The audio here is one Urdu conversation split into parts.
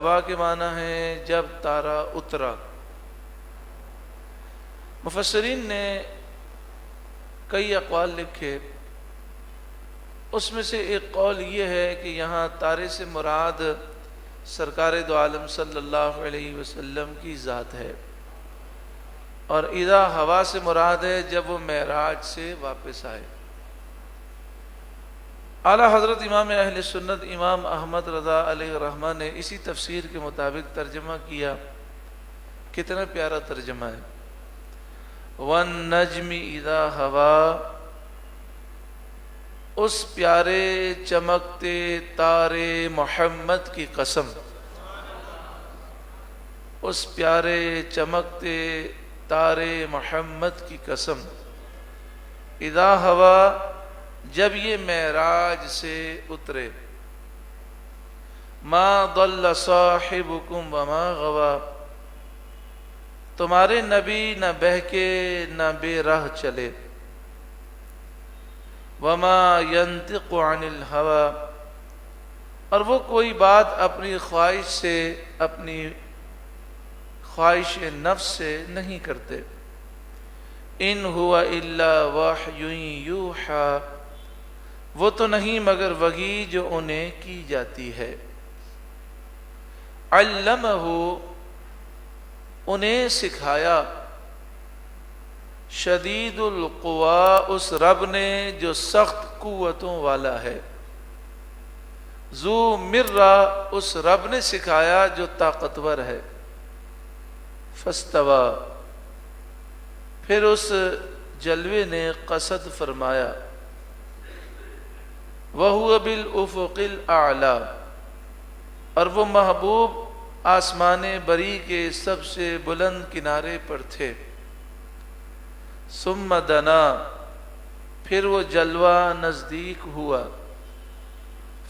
ہوا کے معنی ہے جب تارا اترا۔ مفسرین نے کئی اقوال لکھے، اس میں سے ایک قول یہ ہے کہ یہاں تارے سے مراد سرکار دو عالم صلی اللہ علیہ وسلم کی ذات ہے، اور اذا ہوا سے مراد ہے جب وہ معراج سے واپس آئے۔ اعلیٰ حضرت امام اہل سنت امام احمد رضا علیہ الرحمہ نے اسی تفسیر کے مطابق ترجمہ کیا۔ کتنا پیارا ترجمہ ہے، وَالنَّجْمِ اِذَا ہَوَا، اس پیارے چمکتے تارے محمد کی قسم، اس پیارے چمکتے تارے محمد کی قسم، اذا ہوا، جب یہ معراج سے اترے، ما ضل صاحبکم وما غوا، تمہارے نبی نہ بہکے نہ بے راہ چلے، وما ينطق عن الهوى، اور وہ کوئی بات اپنی خواہش سے، اپنی خواہش نفس سے نہیں کرتے، ان هو الا وحی یوحی، وہ تو نہیں مگر وحی جو انہیں کی جاتی ہے، علمہ، انہیں سکھایا، شدید القوا، اس رب نے جو سخت قوتوں والا ہے، ذو مرہ، اس رب نے سکھایا جو طاقتور ہے، فاستوى، پھر اس جلوے نے قصد فرمایا، وَهُوَ بِالْأُفُقِ الْأَعْلَى، اور وہ محبوب آسمان بری کے سب سے بلند کنارے پر تھے، ثم دنا، پھر وہ جلوہ نزدیک ہوا،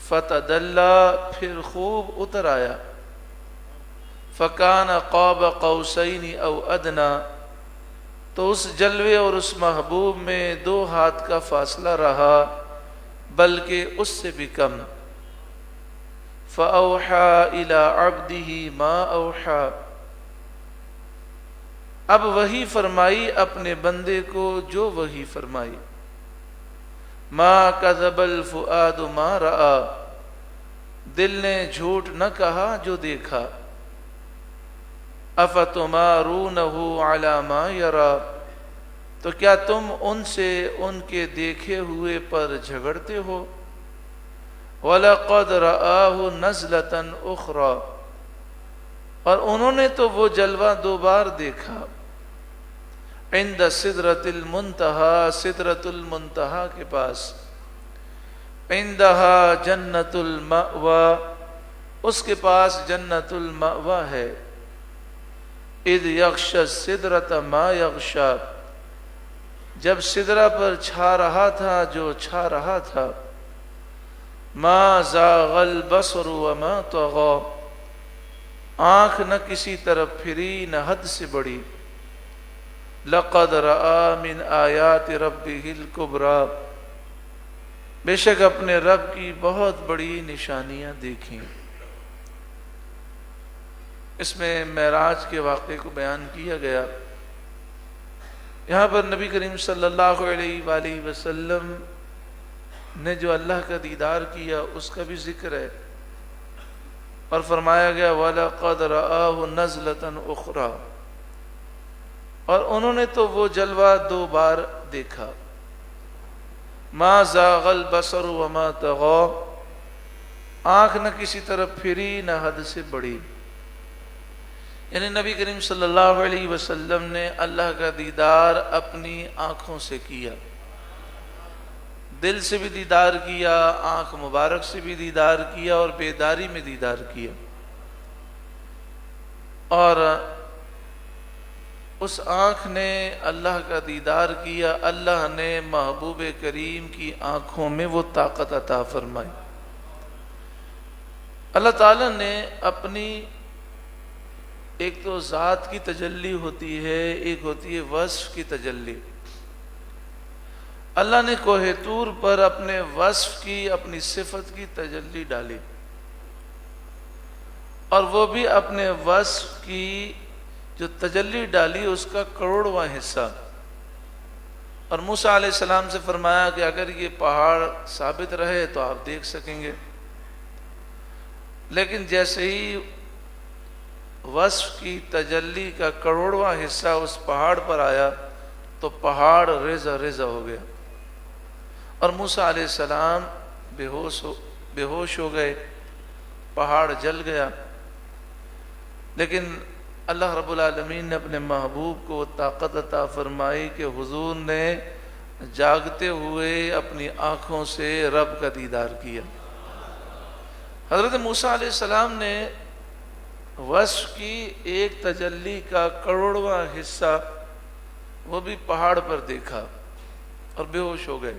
فتدلی، پھر خوب اتر آیا، فکان قاب قوسین او ادنا، تو اس جلوے اور اس محبوب میں 2 ہاتھ کا فاصلہ رہا، بلکہ اس سے بھی کم، فَأَوْحَى إِلَىٰ عَبْدِهِ مَا أَوْحَى، اب وحی فرمائی اپنے بندے کو جو وحی فرمائی، مَا كَذَبَ الْفُؤَادُ مَا رَأَى، دل نے جھوٹ نہ کہا جو دیکھا، أَفَتُمَارُونَهُ عَلَىٰ مَا يَرَىٰ، تو کیا تم ان سے ان کے دیکھے ہوئے پر جھگڑتے ہو، وَلَقَدْ رَآهُ نَزْلَةً أُخْرَىٰ، اور انہوں نے تو وہ جلوہ 2 بار دیکھا، عند سدرۃ المنتہا، سدرۃ المنتہا کے پاس، عندہا جنت المأویٰ، اس کے پاس جنت المأویٰ ہے، اذ یغشی السدرۃ ما یغشی، جب سدرہ پر چھا رہا تھا جو چھا رہا تھا، ما زاغ البصر وما طغی، آنکھ نہ کسی طرف پھری نہ حد سے بڑی، لقد رأى من آیات ربہ الکبریٰ، بے شک اپنے رب کی بہت بڑی نشانیاں دیکھیں۔ اس میں معراج کے واقعے کو بیان کیا گیا۔ یہاں پر نبی کریم صلی اللہ علیہ وآلہ وسلم نے جو اللہ کا دیدار کیا اس کا بھی ذکر ہے، اور فرمایا گیا وَلَقَدْ رَآهُ نَزْلَةً أُخْرَىٰ، اور انہوں نے تو وہ جلوہ 2 بار دیکھا، مَا زَاغَ الْبَصَرُ وَمَا طَغَىٰ، آنکھ نہ کسی طرف پھری نہ حد سے بڑی، یعنی نبی کریم صلی اللہ علیہ وسلم نے اللہ کا دیدار اپنی آنکھوں سے کیا، دل سے بھی دیدار کیا، آنکھ مبارک سے بھی دیدار کیا، اور بیداری میں دیدار کیا، اور اس آنکھ نے اللہ کا دیدار کیا، اللہ نے محبوب کریم کی آنکھوں میں وہ طاقت عطا فرمائی۔ اللہ تعالیٰ نے اپنی، ایک تو ذات کی تجلی ہوتی ہے، ایک ہوتی ہے وصف کی تجلی، اللہ نے کوہ طور پر اپنے وصف کی، اپنی صفت کی تجلی ڈالی، اور وہ بھی اپنے وصف کی جو تجلی ڈالی اس کا کروڑواں حصہ۔ اور موسیٰ علیہ السلام سے فرمایا کہ اگر یہ پہاڑ ثابت رہے تو آپ دیکھ سکیں گے، لیکن جیسے ہی وصف کی تجلی کا کروڑواں حصہ اس پہاڑ پر آیا تو پہاڑ ریزہ ریزہ ہو گیا، اور موسیٰ علیہ السلام بے ہوش ہو گئے، پہاڑ جل گیا۔ لیکن اللہ رب العالمین نے اپنے محبوب کو طاقت عطا فرمائی کہ حضور نے جاگتے ہوئے اپنی آنکھوں سے رب کا دیدار کیا۔ حضرت موسیٰ علیہ السلام نے وصف کی ایک تجلی کا کروڑواں حصہ وہ بھی پہاڑ پر دیکھا اور بے ہوش ہو گئے۔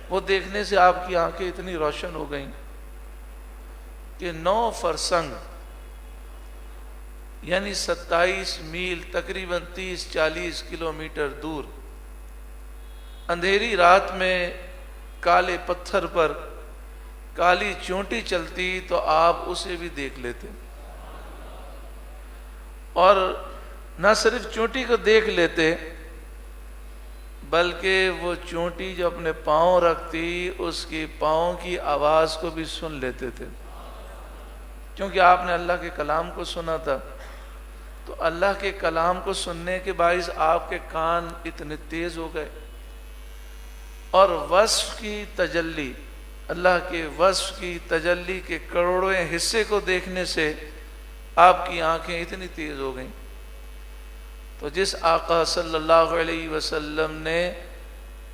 وہ دیکھنے سے آپ کی آنکھیں اتنی روشن ہو گئیں کہ 9 فرسنگ یعنی 27 میل تقریباً 30-40 کلومیٹر دور اندھیری رات میں کالے پتھر پر کالی چونٹی چلتی تو آپ اسے بھی دیکھ لیتے، اور نہ صرف چونٹی کو دیکھ لیتے بلکہ وہ چونٹی جو اپنے پاؤں رکھتی اس کی پاؤں کی آواز کو بھی سن لیتے تھے، کیونکہ آپ نے اللہ کے کلام کو سنا تھا۔ تو اللہ کے کلام کو سننے کے باعث آپ کے کان اتنے تیز ہو گئے، اور وصف کی تجلی، اللہ کے وصف کی تجلی کے کروڑویں حصے کو دیکھنے سے آپ کی آنکھیں اتنی تیز ہو گئیں۔ تو جس آقا صلی اللہ علیہ وسلم نے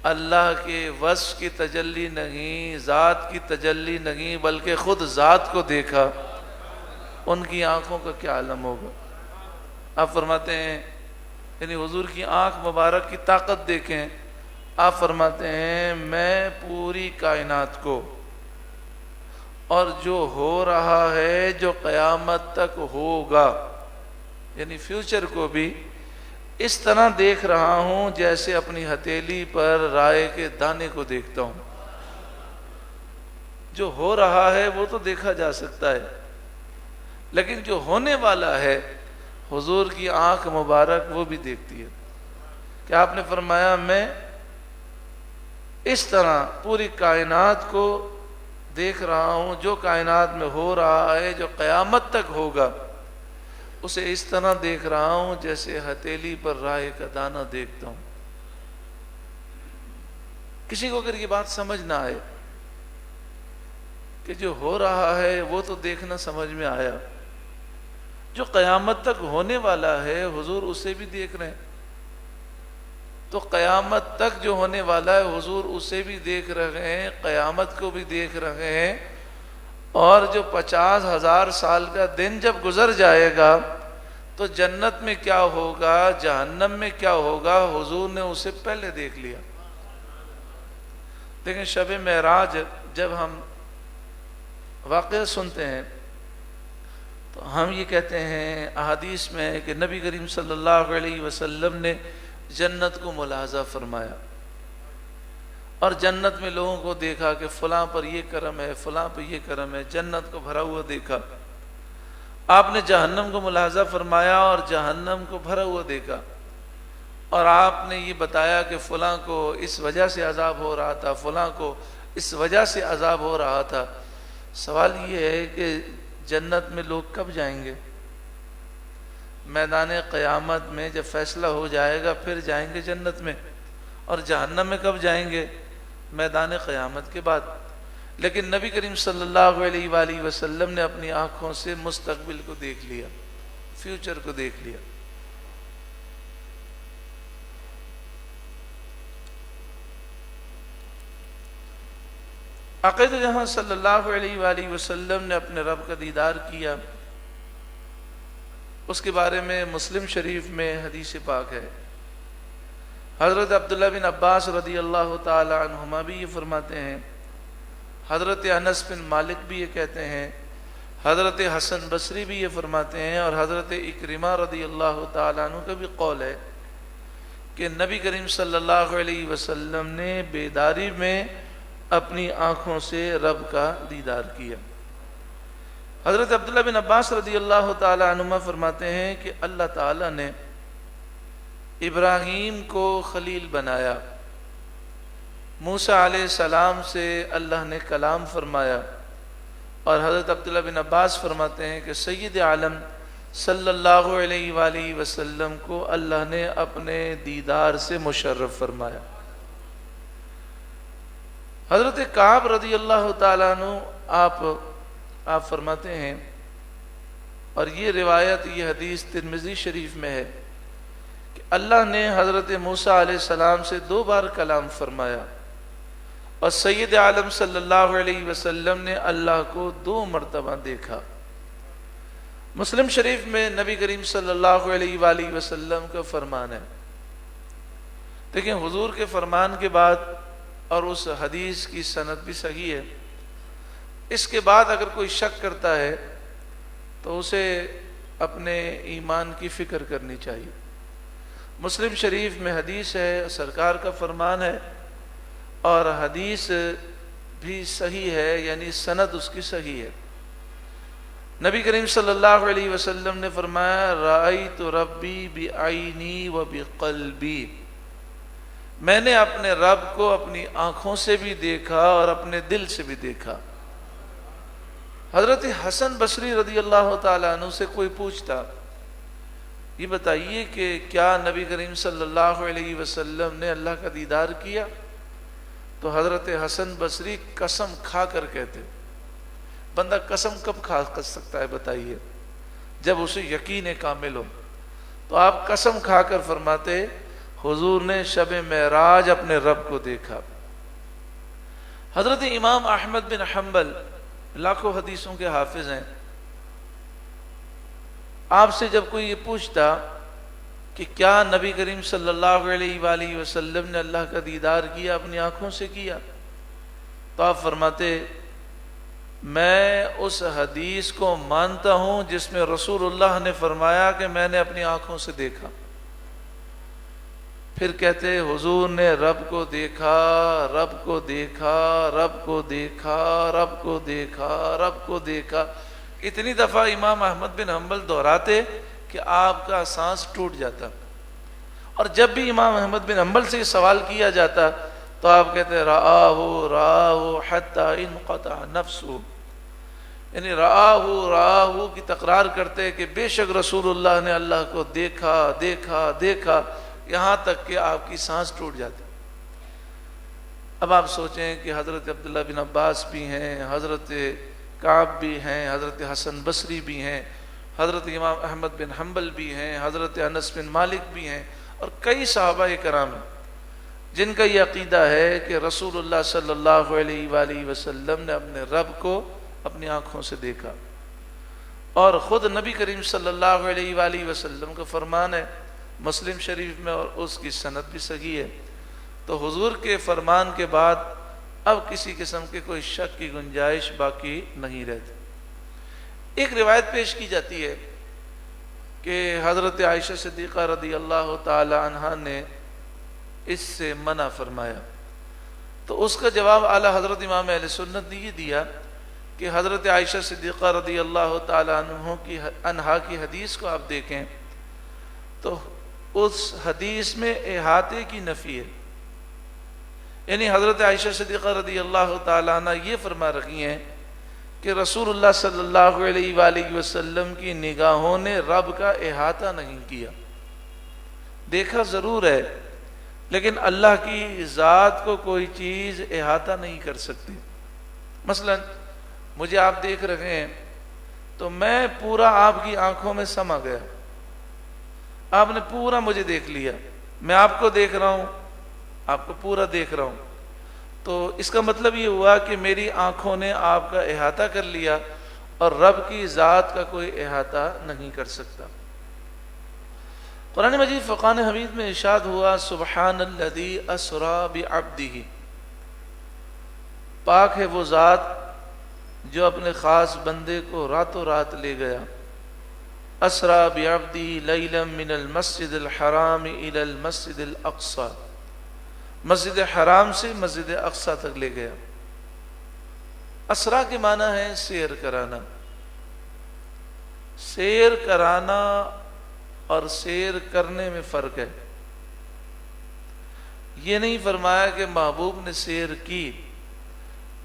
اللہ کے وصف کی تجلی نہیں، ذات کی تجلی نہیں بلکہ خود ذات کو دیکھا، ان کی آنکھوں کا کیا عالم ہوگا۔ آپ فرماتے ہیں، یعنی حضور کی آنکھ مبارک کی طاقت دیکھیں، آپ فرماتے ہیں میں پوری کائنات کو اور جو ہو رہا ہے، جو قیامت تک ہوگا، یعنی فیوچر کو بھی اس طرح دیکھ رہا ہوں جیسے اپنی ہتھیلی پر رائے کے دانے کو دیکھتا ہوں۔ جو ہو رہا ہے وہ تو دیکھا جا سکتا ہے، لیکن جو ہونے والا ہے حضور کی آنکھ مبارک وہ بھی دیکھتی ہے۔ کہ آپ نے فرمایا میں اس طرح پوری کائنات کو دیکھ رہا ہوں، جو کائنات میں ہو رہا ہے، جو قیامت تک ہوگا، اسے اس طرح دیکھ رہا ہوں جیسے ہتھیلی پر رائے کا دانہ دیکھتا ہوں۔ کسی کو اگر یہ بات سمجھ نہ آئے کہ جو ہو رہا ہے وہ تو دیکھنا سمجھ میں آیا، جو قیامت تک ہونے والا ہے حضور اسے بھی دیکھ رہے ہیں، تو قیامت تک جو ہونے والا ہے حضور اسے بھی دیکھ رہے ہیں، قیامت کو بھی دیکھ رہے ہیں، اور جو 50,000 سال کا دن جب گزر جائے گا تو جنت میں کیا ہوگا، جہنم میں کیا ہوگا، حضور نے اسے پہلے دیکھ لیا۔ لیکن شب معراج جب ہم واقعہ سنتے ہیں تو ہم یہ کہتے ہیں، احادیث میں ہے کہ نبی کریم صلی اللہ علیہ وسلم نے جنت کو ملاحظہ فرمایا، اور جنت میں لوگوں کو دیکھا کہ فلاں پر یہ کرم ہے، فلاں پر یہ کرم ہے، جنت کو بھرا ہوا دیکھا۔ آپ نے جہنم کو ملاحظہ فرمایا اور جہنم کو بھرا ہوا دیکھا، اور آپ نے یہ بتایا کہ فلاں کو اس وجہ سے عذاب ہو رہا تھا، فلاں کو اس وجہ سے عذاب ہو رہا تھا۔ سوال یہ ہے کہ جنت میں لوگ کب جائیں گے؟ میدان قیامت میں جب فیصلہ ہو جائے گا پھر جائیں گے جنت میں، اور جہنم میں کب جائیں گے؟ میدان قیامت کے بعد۔ لیکن نبی کریم صلی اللہ علیہ وآلہ وسلم نے اپنی آنکھوں سے مستقبل کو دیکھ لیا، فیوچر کو دیکھ لیا۔ عقید جہاں صلی اللہ علیہ وآلہ وسلم نے اپنے رب کا دیدار کیا، اس کے بارے میں مسلم شریف میں حدیث پاک ہے۔ حضرت عبداللہ بن عباس رضی اللہ تعالی عنہما بھی یہ فرماتے ہیں، حضرت انس بن مالک بھی یہ کہتے ہیں، حضرت حسن بصری بھی یہ فرماتے ہیں، اور حضرت اکرمہ رضی اللہ تعالی عنہ کا بھی قول ہے کہ نبی کریم صلی اللہ علیہ وسلم نے بیداری میں اپنی آنکھوں سے رب کا دیدار کیا۔ حضرت عبداللہ بن عباس رضی اللہ تعالی عنہما فرماتے ہیں کہ اللہ تعالی نے ابراہیم کو خلیل بنایا، موسیٰ علیہ السلام سے اللہ نے کلام فرمایا، اور حضرت عبداللہ بن عباس فرماتے ہیں کہ سید عالم صلی اللہ علیہ وآلہ وسلم کو اللہ نے اپنے دیدار سے مشرف فرمایا۔ حضرت کعب رضی اللہ تعالیٰ عنہ آپ فرماتے ہیں، اور یہ روایت، یہ حدیث ترمذی شریف میں ہے کہ اللہ نے حضرت موسیٰ علیہ السلام سے 2 بار کلام فرمایا، اور سید عالم صلی اللہ علیہ وسلم نے اللہ کو 2 مرتبہ دیکھا۔ مسلم شریف میں نبی کریم صلی اللہ علیہ وآلہ وسلم کا فرمان ہے۔ دیکھیں، حضور کے فرمان کے بعد، اور اس حدیث کی سند بھی صحیح ہے، اس کے بعد اگر کوئی شک کرتا ہے تو اسے اپنے ایمان کی فکر کرنی چاہیے۔ مسلم شریف میں حدیث ہے، سرکار کا فرمان ہے، اور حدیث بھی صحیح ہے، یعنی سند اس کی صحیح ہے۔ نبی کریم صلی اللہ علیہ وسلم نے فرمایا، رأیت ربی بعینی و بقلبی، میں نے اپنے رب کو اپنی آنکھوں سے بھی دیکھا اور اپنے دل سے بھی دیکھا۔ حضرت حسن بصری رضی اللہ تعالیٰ عنہ سے کوئی پوچھتا، یہ بتائیے کہ کیا نبی کریم صلی اللہ علیہ وسلم نے اللہ کا دیدار کیا؟ تو حضرت حسن بصری قسم کھا کر کہتے، بندہ قسم کب کھا سکتا ہے بتائیے، جب اسے یقین کامل ہو۔ تو آپ قسم کھا کر فرماتے، حضور نے شب معراج اپنے رب کو دیکھا۔ حضرت امام احمد بن حنبل لاکھوں حدیثوں کے حافظ ہیں، آپ سے جب کوئی یہ پوچھتا کہ کیا نبی کریم صلی اللہ علیہ وآلہ وسلم نے اللہ کا دیدار کیا، اپنی آنکھوں سے کیا؟ تو آپ فرماتے، میں اس حدیث کو مانتا ہوں جس میں رسول اللہ نے فرمایا کہ میں نے اپنی آنکھوں سے دیکھا۔ پھر کہتے، حضور نے رب کو دیکھا، رب کو دیکھا، رب کو دیکھا، رب کو دیکھا، رب کو دیکھا۔ اتنی دفعہ امام احمد بن حنبل دہراتے کہ آپ کا سانس ٹوٹ جاتا، اور جب بھی امام احمد بن حنبل سے سوال کیا جاتا تو آپ کہتے، رآہ حتی انقطع نفسہ، یعنی رآہ کی تکرار کرتے کہ بے شک رسول اللہ نے اللہ کو دیکھا، دیکھا، دیکھا، یہاں تک کہ آپ کی سانس ٹوٹ جاتی۔ اب آپ سوچیں کہ حضرت عبداللہ بن عباس بھی ہیں، حضرت کعب بھی ہیں، حضرت حسن بصری بھی ہیں، حضرت امام احمد بن حنبل بھی ہیں، حضرت انس بن مالک بھی ہیں، اور کئی صحابہ کرام ہیں جن کا یہ عقیدہ ہے کہ رسول اللہ صلی اللہ علیہ وآلہ وسلم نے اپنے رب کو اپنی آنکھوں سے دیکھا۔ اور خود نبی کریم صلی اللہ علیہ وآلہ وسلم کا فرمان ہے مسلم شریف میں، اور اس کی سند بھی صحیح ہے۔ تو حضور کے فرمان کے بعد اب کسی قسم کے کوئی شک کی گنجائش باقی نہیں رہتی۔ ایک روایت پیش کی جاتی ہے کہ حضرت عائشہ صدیقہ رضی اللہ تعالی عنہا نے اس سے منع فرمایا، تو اس کا جواب اعلیٰ حضرت امام اہل سنت نے یہ دیا کہ حضرت عائشہ صدیقہ رضی اللہ تعالی عنہا کی حدیث کو آپ دیکھیں تو اس حدیث میں احاطے کی نفی ہے، یعنی حضرت عائشہ صدیقہ رضی اللہ تعالی عنہ یہ فرما رہی ہیں کہ رسول اللہ صلی اللہ علیہ وآلہ وسلم کی نگاہوں نے رب کا احاطہ نہیں کیا، دیکھا ضرور ہے لیکن اللہ کی ذات کو کوئی چیز احاطہ نہیں کر سکتی۔ مثلا مجھے آپ دیکھ رہے ہیں تو میں پورا آپ کی آنکھوں میں سما گیا، آپ نے پورا مجھے دیکھ لیا، میں آپ کو دیکھ رہا ہوں، آپ کو پورا دیکھ رہا ہوں، تو اس کا مطلب یہ ہوا کہ میری آنکھوں نے آپ کا احاطہ کر لیا، اور رب کی ذات کا کوئی احاطہ نہیں کر سکتا۔ قرآن مجید فرقان حمید میں ارشاد ہوا، سبحان الذی اسری بعبدہ، پاک ہے وہ ذات جو اپنے خاص بندے کو راتوں رات لے گیا۔ اسری بعبدہ لیلا من المسجد الحرام الی المسجد الاقصی، مسجد حرام سے مسجد اقصی تک لے گیا۔ اسرا کے معنی ہے سیر کرانا، سیر کرانا اور سیر کرنے میں فرق ہے. یہ نہیں فرمایا کہ محبوب نے سیر کی،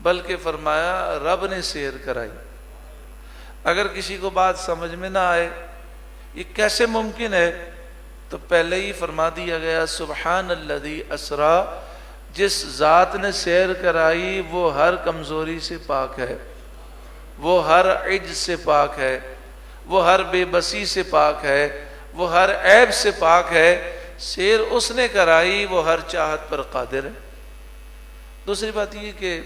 بلکہ فرمایا رب نے سیر کرائی. اگر کسی کو بات سمجھ میں نہ آئے یہ کیسے ممکن ہے، تو پہلے ہی فرما دیا گیا سبحان الذی اسرا، جس ذات نے سیر کرائی وہ ہر کمزوری سے پاک ہے، وہ ہر عجز سے پاک ہے، وہ ہر بے بسی سے پاک ہے، وہ ہر عیب سے پاک ہے. سیر اس نے کرائی، وہ ہر چاہت پر قادر ہے. دوسری بات یہ کہ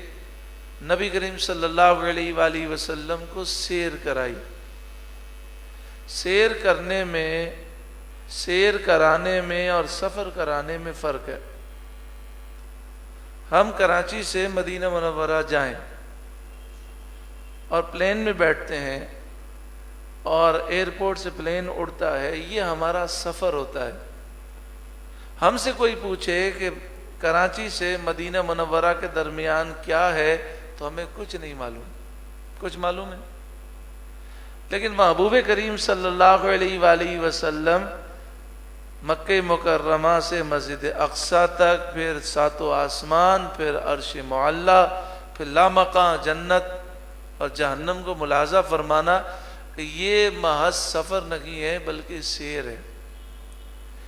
نبی کریم صلی اللہ علیہ وآلہ وسلم کو سیر کرائی. سیر کرنے میں، سیر کرانے میں اور سفر کرانے میں فرق ہے. ہم کراچی سے مدینہ منورہ جائیں اور پلین میں بیٹھتے ہیں اور ایئرپورٹ سے پلین اڑتا ہے، یہ ہمارا سفر ہوتا ہے. ہم سے کوئی پوچھے کہ کراچی سے مدینہ منورہ کے درمیان کیا ہے، تو ہمیں کچھ نہیں معلوم. کچھ معلوم ہے، لیکن محبوب کریم صلی اللہ علیہ وآلہ وسلم مکہ مکرمہ سے مسجد اقصیٰ تک، پھر ساتوں آسمان، پھر عرش معلیٰ، پھر لامکاں جنت اور جہنم کو ملاحظہ فرمانا کہ یہ محض سفر نہیں ہے بلکہ سیر ہے.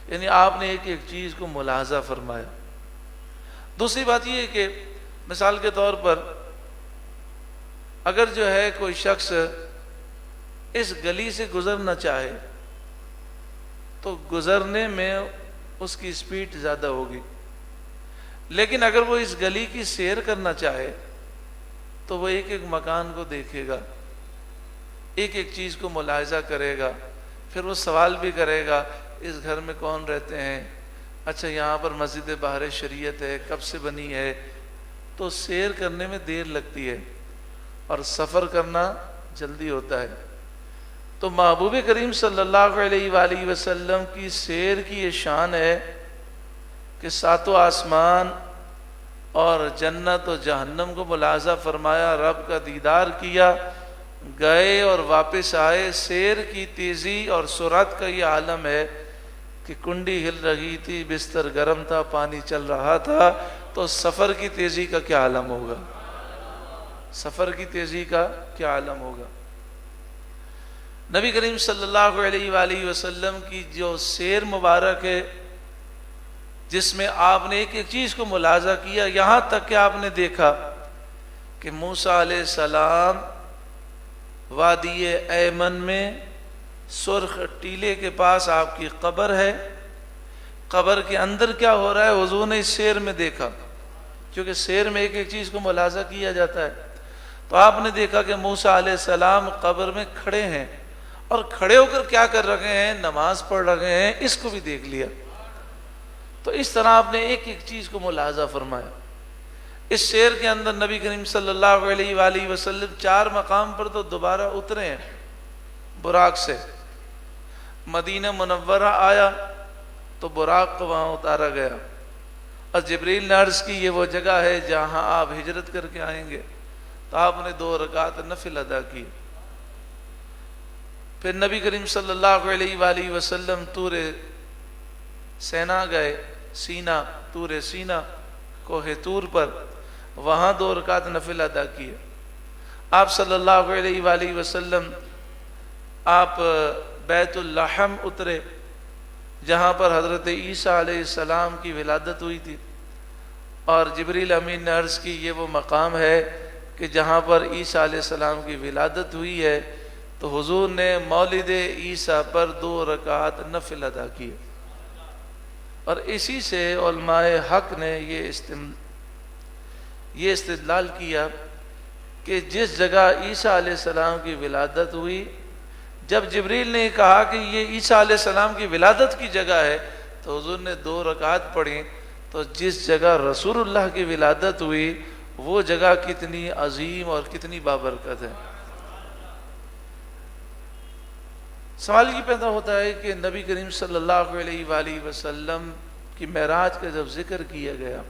یعنی آپ نے ایک ایک چیز کو ملاحظہ فرمایا. دوسری بات یہ ہے کہ مثال کے طور پر اگر جو ہے کوئی شخص اس گلی سے گزرنا چاہے تو گزرنے میں اس کی سپیڈ زیادہ ہوگی، لیکن اگر وہ اس گلی کی سیر کرنا چاہے تو وہ ایک ایک مکان کو دیکھے گا، ایک ایک چیز کو ملاحظہ کرے گا، پھر وہ سوال بھی کرے گا اس گھر میں کون رہتے ہیں، اچھا یہاں پر مسجد بہار شریعت ہے، کب سے بنی ہے. تو سیر کرنے میں دیر لگتی ہے اور سفر کرنا جلدی ہوتا ہے. تو محبوب کریم صلی اللہ علیہ وآلہ وسلم کی سیر کی یہ شان ہے کہ ساتوں آسمان اور جنت و جہنم کو ملاحظہ فرمایا، رب کا دیدار کیا، گئے اور واپس آئے. سیر کی تیزی اور سرعت کا یہ عالم ہے کہ کنڈی ہل رہی تھی، بستر گرم تھا، پانی چل رہا تھا، تو سفر کی تیزی کا کیا عالم ہوگا، سفر کی تیزی کا کیا عالم ہوگا. نبی کریم صلی اللہ علیہ وآلہ وسلم کی جو سیر مبارک ہے، جس میں آپ نے ایک ایک چیز کو ملاحظہ کیا، یہاں تک کہ آپ نے دیکھا کہ موسیٰ علیہ السلام وادی ایمن میں سرخ ٹیلے کے پاس آپ کی قبر ہے، قبر کے اندر کیا ہو رہا ہے حضور نے اس سیر میں دیکھا، کیونکہ سیر میں ایک ایک چیز کو ملاحظہ کیا جاتا ہے. تو آپ نے دیکھا کہ موسیٰ علیہ السلام قبر میں کھڑے ہیں اور کھڑے ہو کر کیا کر رہے ہیں، نماز پڑھ رہے ہیں، اس کو بھی دیکھ لیا. تو اس طرح آپ نے ایک ایک چیز کو ملاحظہ فرمایا. اس سیر کے اندر نبی کریم صلی اللہ علیہ وآلہ وسلم 4 مقام پر تو دوبارہ اترے ہیں براق سے. مدینہ منورہ آیا تو براق کو وہاں اتارا گیا، اور جبریل نے عرض کی یہ وہ جگہ ہے جہاں آپ ہجرت کر کے آئیں گے. تو آپ نے 2 رکعت نفل ادا کی. پھر نبی کریم صلی اللہ علیہ وآلہ وسلم طور سینا گئے، سینا، طور سینا، کوہ طور پر، وہاں 2 رکعت نفل ادا کیے. آپ صلی اللہ علیہ وآلہ وسلم آپ بیت اللحم اترے، جہاں پر حضرت عیسیٰ علیہ السلام کی ولادت ہوئی تھی، اور جبریل امین نے عرض کی یہ وہ مقام ہے کہ جہاں پر عیسیٰ علیہ السلام کی ولادت ہوئی ہے. تو حضور نے مولد عیسیٰ پر 2 رکعت نفل ادا کیے. اور اسی سے علماء حق نے یہ استدلال کیا کہ جس جگہ عیسیٰ علیہ السلام کی ولادت ہوئی، جب جبریل نے کہا کہ یہ عیسیٰ علیہ السلام کی ولادت کی جگہ ہے، تو حضور نے 2 رکعت پڑھی. تو جس جگہ رسول اللہ کی ولادت ہوئی وہ جگہ کتنی عظیم اور کتنی بابرکت ہے. سوال یہ پیدا ہوتا ہے کہ نبی کریم صلی اللہ علیہ وآلہ وسلم کی معراج کا جب ذکر کیا گیا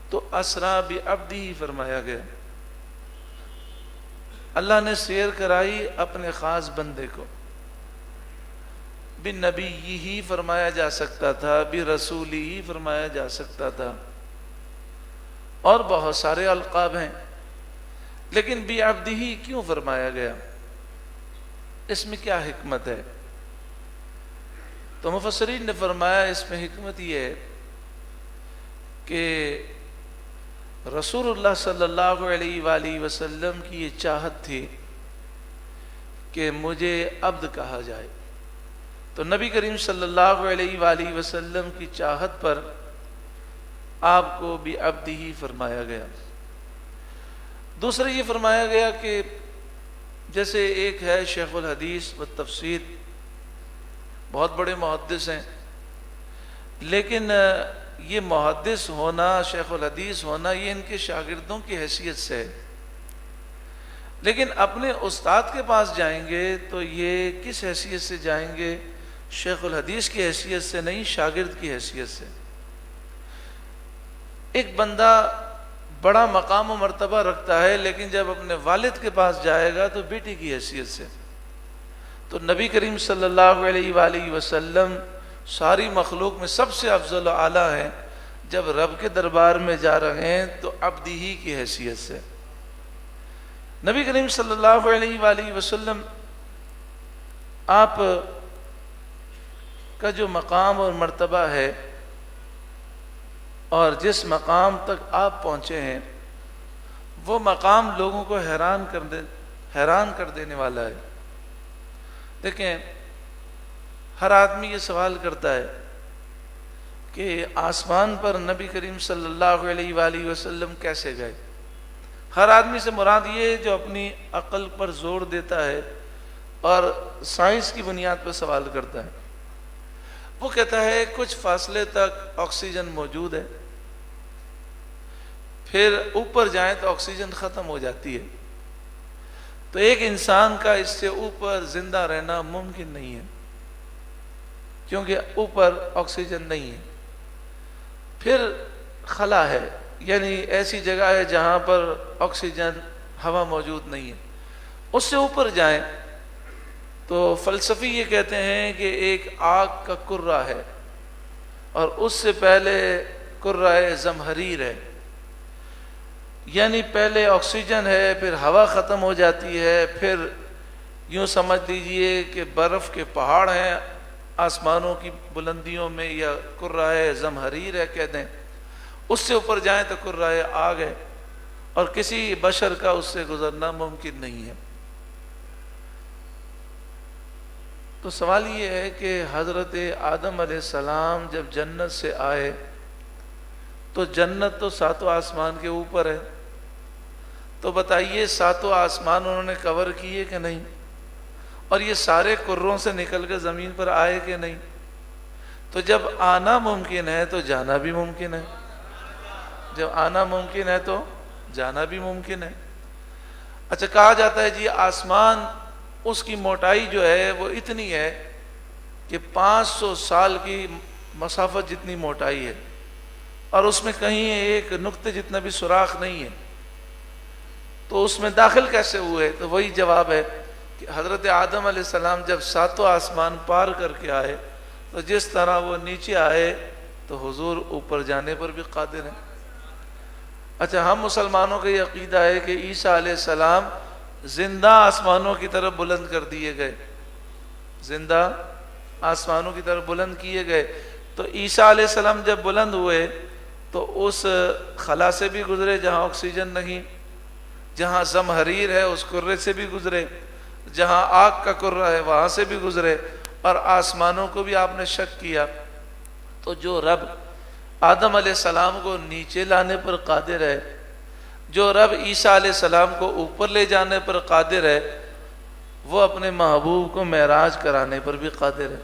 تو اسریٰ بعبدہ فرمایا گیا. اللہ نے سیر کرائی اپنے خاص بندے کو. بھی نبی ہی فرمایا جا سکتا تھا، بھی رسولی ہی فرمایا جا سکتا تھا، اور بہت سارے القاب ہیں، لیکن بھی عبدہ ہی کیوں فرمایا گیا؟ اس میں کیا حکمت ہے؟ تو مفسرین نے فرمایا اس میں حکمت یہ ہے کہ رسول اللہ صلی اللہ علیہ وآلہ وسلم کی یہ چاہت تھی کہ مجھے عبد کہا جائے، تو نبی کریم صلی اللہ علیہ وآلہ وسلم کی چاہت پر آپ کو بھی عبد ہی فرمایا گیا. دوسرا یہ فرمایا گیا کہ جیسے ایک ہے شیخ الحدیث و تفسیر، بہت بڑے محدث ہیں، لیکن یہ محدث ہونا، شیخ الحدیث ہونا، یہ ان کے شاگردوں کی حیثیت سے ہے، لیکن اپنے استاد کے پاس جائیں گے تو یہ کس حیثیت سے جائیں گے؟ شیخ الحدیث کی حیثیت سے نہیں، شاگرد کی حیثیت سے. ایک بندہ بڑا مقام و مرتبہ رکھتا ہے، لیکن جب اپنے والد کے پاس جائے گا تو بیٹی کی حیثیت سے. تو نبی کریم صلی اللہ علیہ وآلہ وسلم ساری مخلوق میں سب سے افضل و اعلیٰ ہیں، جب رب کے دربار میں جا رہے ہیں تو عبد ہی کی حیثیت سے. نبی کریم صلی اللہ علیہ وآلہ وسلم آپ کا جو مقام اور مرتبہ ہے اور جس مقام تک آپ پہنچے ہیں، وہ مقام لوگوں کو حیران کر دینے والا ہے. دیکھیں، ہر آدمی یہ سوال کرتا ہے کہ آسمان پر نبی کریم صلی اللہ علیہ وآلہ وسلم کیسے گئے؟ ہر آدمی سے مراد یہ جو اپنی عقل پر زور دیتا ہے اور سائنس کی بنیاد پر سوال کرتا ہے. وہ کہتا ہے کچھ فاصلے تک آکسیجن موجود ہے، پھر اوپر جائیں تو آکسیجن ختم ہو جاتی ہے، تو ایک انسان کا اس سے اوپر زندہ رہنا ممکن نہیں ہے، کیونکہ اوپر آکسیجن نہیں ہے. پھر خلا ہے، یعنی ایسی جگہ ہے جہاں پر آکسیجن ہوا موجود نہیں ہے. اس سے اوپر جائیں تو فلسفی یہ کہتے ہیں کہ ایک آگ کا کرہ ہے، اور اس سے پہلے کرہ زمہریر ہے، یعنی پہلے آکسیجن ہے، پھر ہوا ختم ہو جاتی ہے، پھر یوں سمجھ لیجئے کہ برف کے پہاڑ ہیں آسمانوں کی بلندیوں میں، یا کرہ زمہریر ہے کہہ دیں. اس سے اوپر جائیں تو کرہ آگ ہے، اور کسی بشر کا اس سے گزرنا ممکن نہیں ہے. تو سوال یہ ہے کہ حضرت آدم علیہ السلام جب جنت سے آئے تو جنت تو ساتوں آسمان کے اوپر ہے، تو بتائیے ساتوں آسمان انہوں نے کور کیے کہ نہیں؟ اور یہ سارے کروں سے نکل کے زمین پر آئے کہ نہیں؟ تو جب آنا ممکن ہے تو جانا بھی ممکن ہے، جب آنا ممکن ہے تو جانا بھی ممکن ہے. اچھا، کہا جاتا ہے جی آسمان اس کی موٹائی جو ہے وہ اتنی ہے کہ 500 سال کی مسافت جتنی موٹائی ہے، اور اس میں کہیں ایک نقطے جتنا بھی سوراخ نہیں ہے، تو اس میں داخل کیسے ہوئے؟ تو وہی جواب ہے کہ حضرت آدم علیہ السلام جب ساتوں آسمان پار کر کے آئے تو جس طرح وہ نیچے آئے تو حضور اوپر جانے پر بھی قادر ہیں. اچھا، ہم مسلمانوں کا یہ عقیدہ ہے کہ عیسیٰ علیہ السلام زندہ آسمانوں کی طرف بلند کر دیے گئے، زندہ آسمانوں کی طرف بلند کیے گئے. تو عیسیٰ علیہ السلام جب بلند ہوئے تو اس خلا سے بھی گزرے جہاں آکسیجن نہیں، جہاں زمہریر ہے اس کرے سے بھی گزرے، جہاں آگ کا کرہ ہے وہاں سے بھی گزرے، اور آسمانوں کو بھی آپ نے شک کیا. تو جو رب آدم علیہ السلام کو نیچے لانے پر قادر ہے، جو رب عیسیٰ علیہ السلام کو اوپر لے جانے پر قادر ہے، وہ اپنے محبوب کو معراج کرانے پر بھی قادر ہے.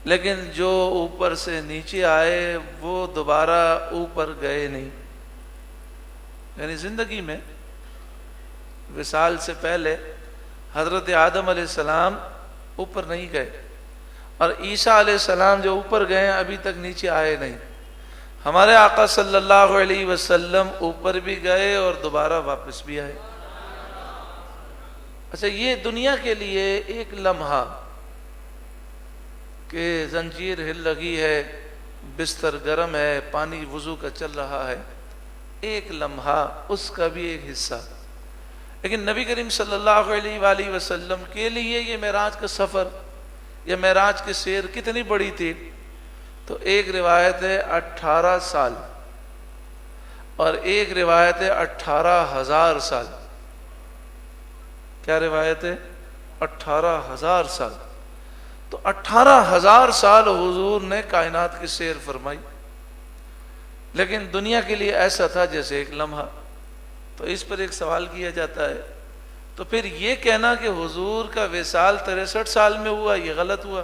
لیکن جو اوپر سے نیچے آئے وہ دوبارہ اوپر گئے نہیں. یعنی زندگی میں وصال سے پہلے حضرت آدم علیہ السلام اوپر نہیں گئے، اور عیسیٰ علیہ السلام جو اوپر گئے ہیں ابھی تک نیچے آئے نہیں. ہمارے آقا صلی اللہ علیہ وسلم اوپر بھی گئے اور دوبارہ واپس بھی آئے. اچھا، یہ دنیا کے لیے ایک لمحہ کہ زنجیر ہل لگی ہے، بستر گرم ہے، پانی وضو کا چل رہا ہے، ایک لمحہ، اس کا بھی ایک حصہ. لیکن نبی کریم صلی اللہ علیہ وآلہ وسلم کے لیے یہ معراج کا سفر یا معراج کی سیر کتنی بڑی تھی؟ تو ایک روایت ہے 18 سال اور ایک روایت ہے 18,000 سال. کیا روایت ہے؟ 18,000 سال. تو 18,000 سال حضور نے کائنات کی سیر فرمائی، لیکن دنیا کے لیے ایسا تھا جیسے ایک لمحہ. تو اس پر ایک سوال کیا جاتا ہے، تو پھر یہ کہنا کہ حضور کا وصال 63 سال میں ہوا، یہ غلط ہوا.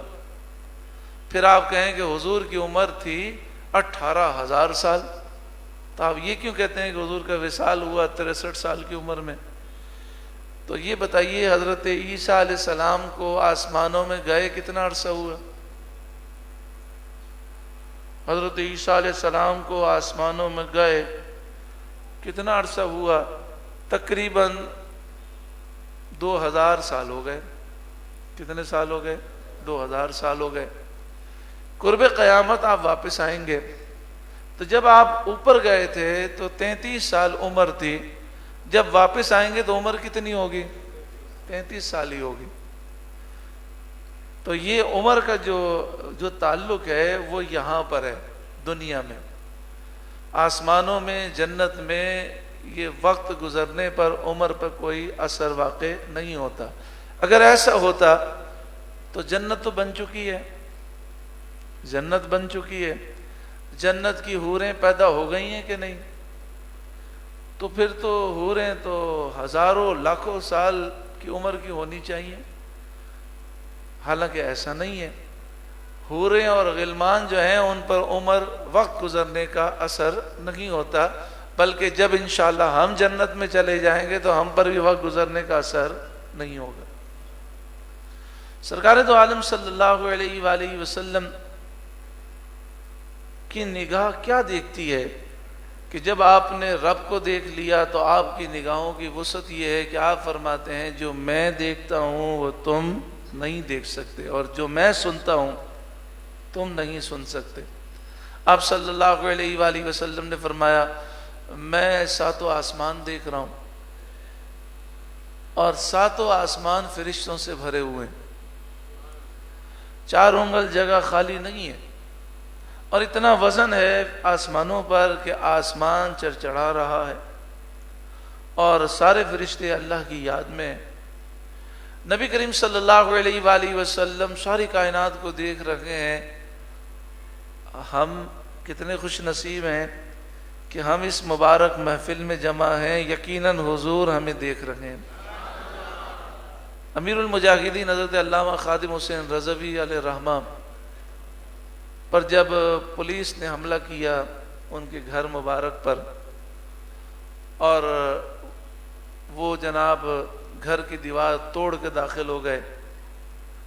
پھر آپ کہیں کہ حضور کی عمر تھی 18,000 سال، تو آپ یہ کیوں کہتے ہیں کہ حضور کا وصال ہوا 63 سال کی عمر میں؟ تو یہ بتائیے، حضرت عیسیٰ علیہ السلام کو آسمانوں میں گئے کتنا عرصہ ہوا؟ حضرت عیسیٰ علیہ السلام کو آسمانوں میں گئے کتنا عرصہ ہوا؟ تقریباً 2000 سال ہو گئے. کتنے سال ہو گئے؟ 2000 سال ہو گئے. قرب قیامت آپ واپس آئیں گے، تو جب آپ اوپر گئے تھے تو 33 سال عمر تھی، جب واپس آئیں گے تو عمر کتنی ہوگی؟ 33 سال ہی ہوگی. تو یہ عمر کا جو تعلق ہے وہ یہاں پر ہے دنیا میں. آسمانوں میں، جنت میں یہ وقت گزرنے پر عمر پر کوئی اثر واقع نہیں ہوتا. اگر ایسا ہوتا تو جنت تو بن چکی ہے، جنت بن چکی ہے، جنت کی حوریں پیدا ہو گئی ہیں کہ نہیں؟ تو پھر تو حوریں تو ہزاروں لاکھوں سال کی عمر کی ہونی چاہیے. حالانکہ ایسا نہیں ہے. حوریں اور غلمان جو ہیں ان پر عمر، وقت گزرنے کا اثر نہیں ہوتا، بلکہ جب انشاءاللہ ہم جنت میں چلے جائیں گے تو ہم پر بھی وقت گزرنے کا اثر نہیں ہوگا. سرکار دو عالم صلی اللہ علیہ وآلہ وسلم کی نگاہ کیا دیکھتی ہے کہ جب آپ نے رب کو دیکھ لیا تو آپ کی نگاہوں کی وسعت یہ ہے کہ آپ فرماتے ہیں جو میں دیکھتا ہوں وہ تم نہیں دیکھ سکتے، اور جو میں سنتا ہوں تم نہیں سن سکتے. آپ صلی اللہ علیہ وآلہ وسلم نے فرمایا میں 7 آسمان دیکھ رہا ہوں اور 7 آسمان فرشتوں سے بھرے ہوئے ہیں، 4 انگل جگہ خالی نہیں ہے، اور اتنا وزن ہے آسمانوں پر کہ آسمان چڑچڑا رہا ہے، اور سارے فرشتے اللہ کی یاد میں. نبی کریم صلی اللہ علیہ وآلہ وسلم ساری کائنات کو دیکھ رہے ہیں. ہم کتنے خوش نصیب ہیں کہ ہم اس مبارک محفل میں جمع ہیں. یقیناً حضور ہمیں دیکھ رہے ہیں. امیر المجاہدین حضرت علامہ خادم حسین رضوی علیہ رحمہ پر جب پولیس نے حملہ کیا ان کے گھر مبارک پر، اور وہ جناب گھر کی دیوار توڑ کے داخل ہو گئے،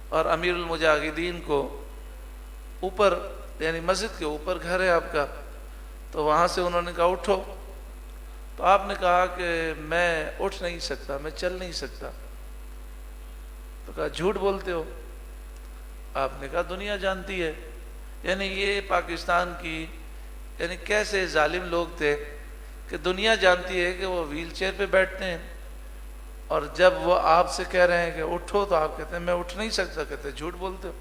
اور امیر المجاہدین کو اوپر، یعنی مسجد کے اوپر گھر ہے آپ کا، تو وہاں سے انہوں نے کہا اٹھو. تو آپ نے کہا کہ میں اٹھ نہیں سکتا، میں چل نہیں سکتا. تو کہا جھوٹ بولتے ہو. آپ نے کہا دنیا جانتی ہے. یعنی یہ پاکستان کی یعنی کیسے ظالم لوگ تھے کہ دنیا جانتی ہے کہ وہ ویل چیئر پہ بیٹھتے ہیں، اور جب وہ آپ سے کہہ رہے ہیں کہ اٹھو تو آپ کہتے ہیں میں اٹھ نہیں سکتا. کہتے ہیں جھوٹ بولتے ہو.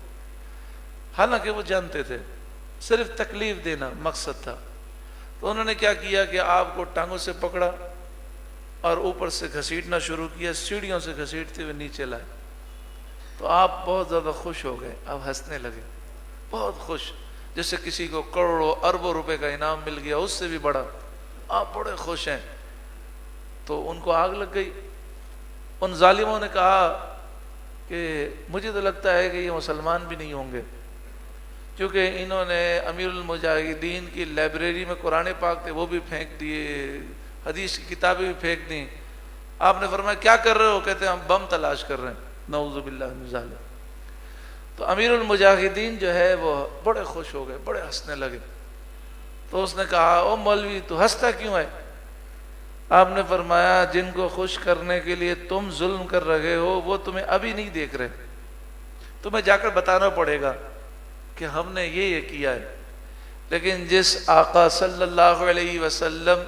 حالانکہ وہ جانتے تھے صرف تکلیف دینا مقصد تھا. تو انہوں نے کیا کیا کہ آپ کو ٹانگوں سے پکڑا اور اوپر سے گھسیٹنا شروع کیا، سیڑھیوں سے گھسیٹتے ہوئے نیچے لائے. تو آپ بہت زیادہ خوش ہو گئے، آپ ہنسنے لگے، بہت خوش، جیسے کسی کو کروڑوں اربوں روپے کا انعام مل گیا، اس سے بھی بڑا. آپ بڑے خوش ہیں. تو ان کو آگ لگ گئی. ان ظالموں نے کہا کہ مجھے تو لگتا ہے کہ یہ مسلمان بھی نہیں ہوں گے، کیونکہ انہوں نے امیر المجاہدین کی لائبریری میں قرآن پاک تھے وہ بھی پھینک دیے، حدیث کی کتابیں بھی پھینک دیں. آپ نے فرمایا کیا کر رہے ہو؟ کہتے ہیں ہم بم تلاش کر رہے ہیں. نعوذ باللہ من ذالک. تو امیر المجاہدین جو ہے وہ بڑے خوش ہو گئے، بڑے ہنسنے لگے. تو اس نے کہا او مولوی تو ہنستا کیوں ہے؟ آپ نے فرمایا جن کو خوش کرنے کے لیے تم ظلم کر رہے ہو وہ تمہیں ابھی نہیں دیکھ رہے، تمہیں جا کر بتانا پڑے گا کہ ہم نے یہ کیا ہے، لیکن جس آقا صلی اللہ علیہ وسلم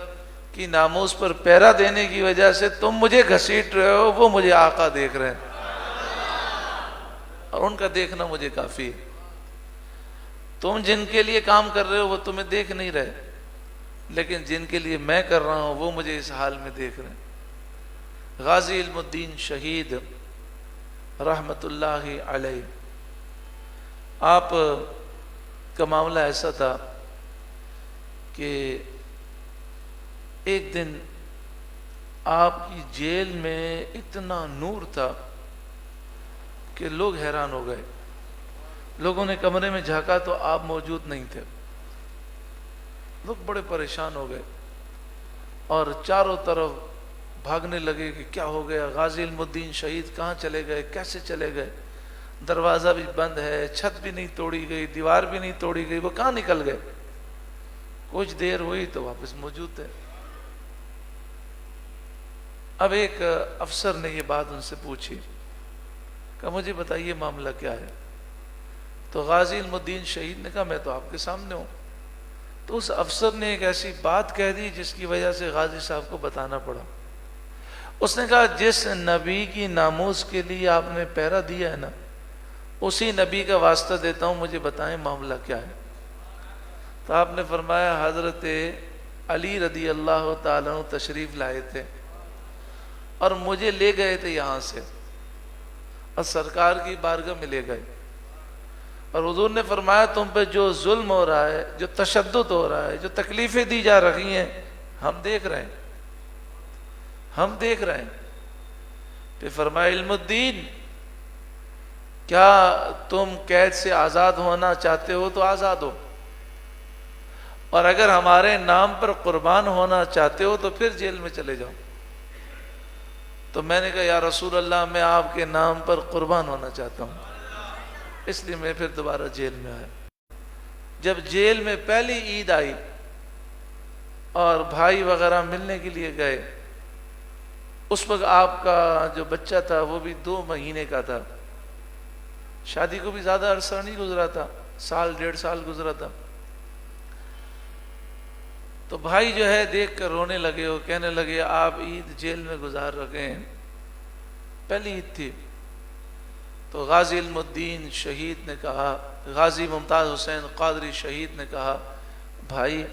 کی ناموس پر پہرا دینے کی وجہ سے تم مجھے گھسیٹ رہے ہو، وہ مجھے آقا دیکھ رہے ہیں، اور ان کا دیکھنا مجھے کافی ہے۔ تم جن کے لیے کام کر رہے ہو وہ تمہیں دیکھ نہیں رہے، لیکن جن کے لیے میں کر رہا ہوں وہ مجھے اس حال میں دیکھ رہے ہیں۔ غازی علم الدین شہید رحمت اللہ علیہ، آپ کا معاملہ ایسا تھا کہ ایک دن آپ کی جیل میں اتنا نور تھا کہ لوگ حیران ہو گئے۔ لوگوں نے کمرے میں جھانکا تو آپ موجود نہیں تھے، لوگ بڑے پریشان ہو گئے اور چاروں طرف بھاگنے لگے کہ کیا ہو گیا، غازی علم الدین شہید کہاں چلے گئے، کیسے چلے گئے، دروازہ بھی بند ہے، چھت بھی نہیں توڑی گئی، دیوار بھی نہیں توڑی گئی، وہ کہاں نکل گئے؟ کچھ دیر ہوئی تو واپس موجود تھے۔ اب ایک افسر نے یہ بات ان سے پوچھی کہ مجھے بتائیے معاملہ کیا ہے؟ تو غازی علم الدین شہید نے کہا میں تو آپ کے سامنے ہوں۔ تو اس افسر نے ایک ایسی بات کہہ دی جس کی وجہ سے غازی صاحب کو بتانا پڑا۔ اس نے کہا جس نبی کی ناموس کے لیے آپ نے پہرا دیا ہے نا، اسی نبی کا واسطہ دیتا ہوں، مجھے بتائیں معاملہ کیا ہے؟ تو آپ نے فرمایا حضرت علی رضی اللہ تعالیٰ عنہ تشریف لائے تھے اور مجھے لے گئے تھے یہاں سے اور سرکار کی بارگاہ میں لے گئے، اور حضور نے فرمایا تم پہ جو ظلم ہو رہا ہے، جو تشدد ہو رہا ہے، جو تکلیفیں دی جا رہی ہیں، ہم دیکھ رہے ہیں، ہم دیکھ رہے ہیں۔ پھر فرمایا علم الدین کیا تم قید سے آزاد ہونا چاہتے ہو تو آزاد ہو، اور اگر ہمارے نام پر قربان ہونا چاہتے ہو تو پھر جیل میں چلے جاؤ۔ تو میں نے کہا یا رسول اللہ میں آپ کے نام پر قربان ہونا چاہتا ہوں، اس لیے میں پھر دوبارہ جیل میں آیا۔ جب جیل میں پہلی عید آئی اور بھائی وغیرہ ملنے کے لیے گئے، اس وقت آپ کا جو بچہ تھا وہ بھی 2 مہینے کا تھا، شادی کو بھی زیادہ عرصہ نہیں گزرا تھا، 1.5 سال گزرا تھا۔ تو بھائی جو ہے دیکھ کر رونے لگے، وہ کہنے لگے آپ عید جیل میں گزار رکھے ہیں، پہلی عید تھی۔ تو غازی علم الدین شہید نے کہا، غازی ممتاز حسین قادری شہید نے کہا بھائی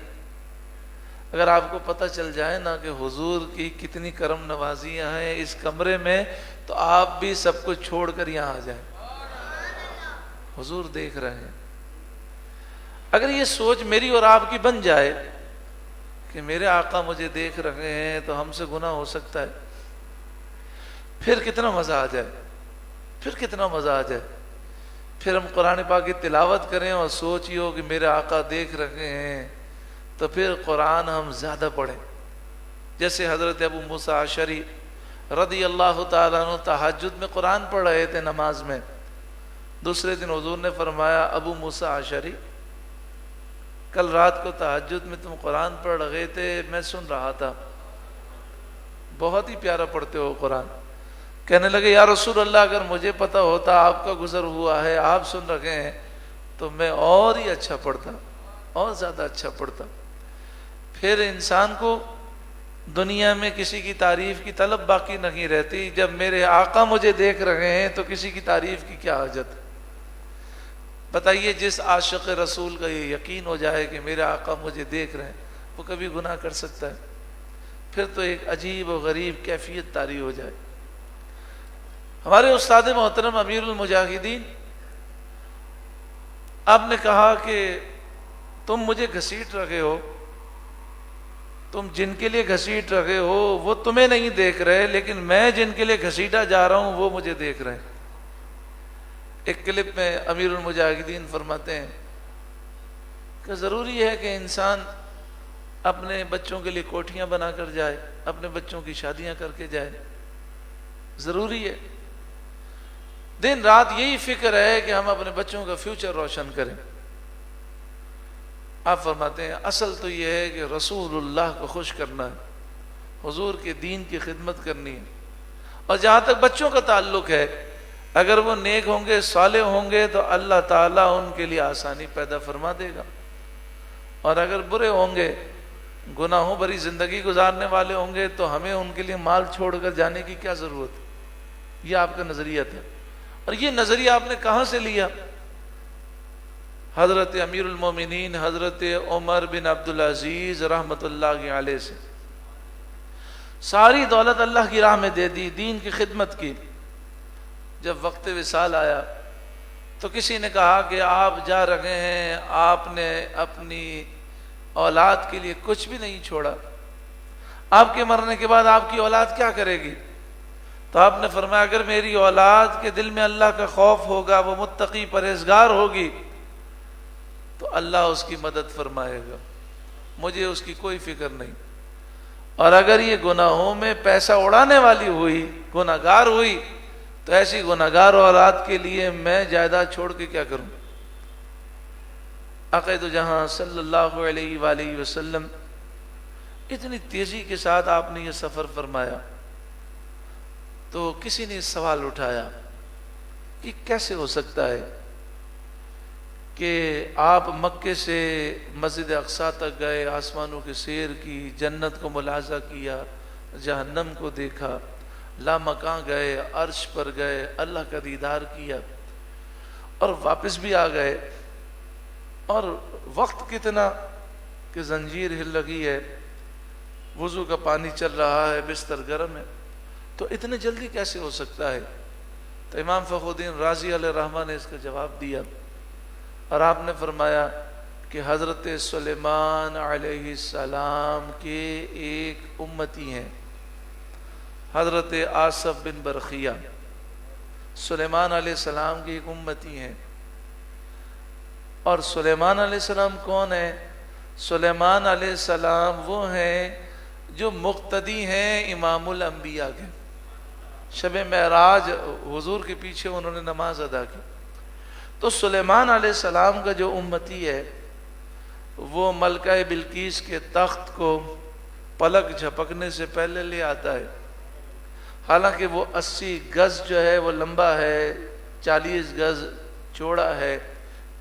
اگر آپ کو پتہ چل جائے نا کہ حضور کی کتنی کرم نوازیاں ہیں اس کمرے میں، تو آپ بھی سب کچھ چھوڑ کر یہاں آ جائیں، حضور دیکھ رہے ہیں۔ اگر یہ سوچ میری اور آپ کی بن جائے کہ میرے آقا مجھے دیکھ رہے ہیں تو ہم سے گناہ ہو سکتا ہے، پھر کتنا مزہ آ جائے، پھر کتنا مزہ آ جائے۔ پھر ہم قرآن پاک کی تلاوت کریں اور سوچی ہو کہ میرے آقا دیکھ رہے ہیں، تو پھر قرآن ہم زیادہ پڑھیں۔ جیسے حضرت ابو موسیٰ اشعری رضی اللہ تعالیٰ عنہ تہجد میں قرآن پڑھ رہے تھے نماز میں، دوسرے دن حضور نے فرمایا ابو موسیٰ اشعری کل رات کو تہجد میں تم قرآن پڑھ رہے تھے، میں سن رہا تھا، بہت ہی پیارا پڑھتے ہو قرآن۔ کہنے لگے یا رسول اللہ اگر مجھے پتہ ہوتا آپ کا گزر ہوا ہے، آپ سن رکھے ہیں، تو میں اور ہی اچھا پڑھتا، اور زیادہ اچھا پڑھتا۔ پھر انسان کو دنیا میں کسی کی تعریف کی طلب باقی نہیں رہتی، جب میرے آقا مجھے دیکھ رہے ہیں تو کسی کی تعریف کی کیا حاجت؟ بتائیے جس عاشق رسول کا یہ یقین ہو جائے کہ میرے آقا مجھے دیکھ رہے ہیں، وہ کبھی گناہ کر سکتا ہے؟ پھر تو ایک عجیب و غریب کیفیت طاری ہو جائے۔ ہمارے استاد محترم امیر المجاہدین آپ نے کہا کہ تم مجھے گھسیٹ رہے ہو، تم جن کے لیے گھسیٹ رہے ہو وہ تمہیں نہیں دیکھ رہے، لیکن میں جن کے لیے گھسیٹا جا رہا ہوں وہ مجھے دیکھ رہے ہیں۔ ایک کلپ میں امیر المجاہدین فرماتے ہیں کہ ضروری ہے کہ انسان اپنے بچوں کے لیے کوٹھیاں بنا کر جائے، اپنے بچوں کی شادیاں کر کے جائے، ضروری ہے۔ دن رات یہی فکر ہے کہ ہم اپنے بچوں کا فیوچر روشن کریں۔ آپ فرماتے ہیں اصل تو یہ ہے کہ رسول اللہ کو خوش کرنا ہے، حضور کے دین کی خدمت کرنی ہے۔ اور جہاں تک بچوں کا تعلق ہے، اگر وہ نیک ہوں گے، صالح ہوں گے تو اللہ تعالیٰ ان کے لیے آسانی پیدا فرما دے گا، اور اگر برے ہوں گے، گناہوں بھری زندگی گزارنے والے ہوں گے، تو ہمیں ان کے لیے مال چھوڑ کر جانے کی کیا ضرورت ہے؟ یہ آپ کا نظریہ تھا۔ اور یہ نظریہ آپ نے کہاں سے لیا؟ حضرت امیر المومنین حضرت عمر بن عبدالعزیز رحمۃ اللہ علیہ سے۔ ساری دولت اللہ کی راہ میں دے دی، دین کی خدمت کی۔ جب وقت وصال آیا تو کسی نے کہا کہ آپ جا رہے ہیں، آپ نے اپنی اولاد کے لیے کچھ بھی نہیں چھوڑا، آپ کے مرنے کے بعد آپ کی اولاد کیا کرے گی؟ تو آپ نے فرمایا اگر میری اولاد کے دل میں اللہ کا خوف ہوگا، وہ متقی پرہیزگار ہوگی، تو اللہ اس کی مدد فرمائے گا، مجھے اس کی کوئی فکر نہیں۔ اور اگر یہ گناہوں میں پیسہ اڑانے والی ہوئی، گناہ گار ہوئی، تو ایسی گناہ گار اولاد کے لیے میں جائیداد چھوڑ کے کیا کروں؟ عقائد جہاں صلی اللہ علیہ وآلہ وسلم اتنی تیزی کے ساتھ آپ نے یہ سفر فرمایا، تو کسی نے سوال اٹھایا کہ کیسے ہو سکتا ہے کہ آپ مکے سے مسجد اقصی تک گئے، آسمانوں کی سیر کی، جنت کو ملاحظہ کیا، جہنم کو دیکھا، لامکاں گئے، عرش پر گئے، اللہ کا دیدار کیا، اور واپس بھی آ گئے، اور وقت کتنا کہ زنجیر ہل لگی ہے، وضو کا پانی چل رہا ہے، بستر گرم ہے، تو اتنے جلدی کیسے ہو سکتا ہے؟ تو امام فخر الدین رازی علیہ الرحمہ نے اس کا جواب دیا، اور آپ نے فرمایا کہ حضرت سلیمان علیہ السلام کے ایک امتی ہیں، حضرت آصف بن برخیہ سلیمان علیہ السلام کی ایک امتی ہیں۔ اور سلیمان علیہ السلام کون ہے؟ سلیمان علیہ السلام وہ ہیں جو مقتدی ہیں امام الانبیاء کے۔ شب معراج حضور کے پیچھے انہوں نے نماز ادا کی، تو سلیمان علیہ السلام کا جو امتی ہے وہ ملکہ بلقیس کے تخت کو پلک جھپکنے سے پہلے لے آتا ہے، حالانکہ وہ 80 گز جو ہے وہ لمبا ہے، 40 گز چوڑا ہے،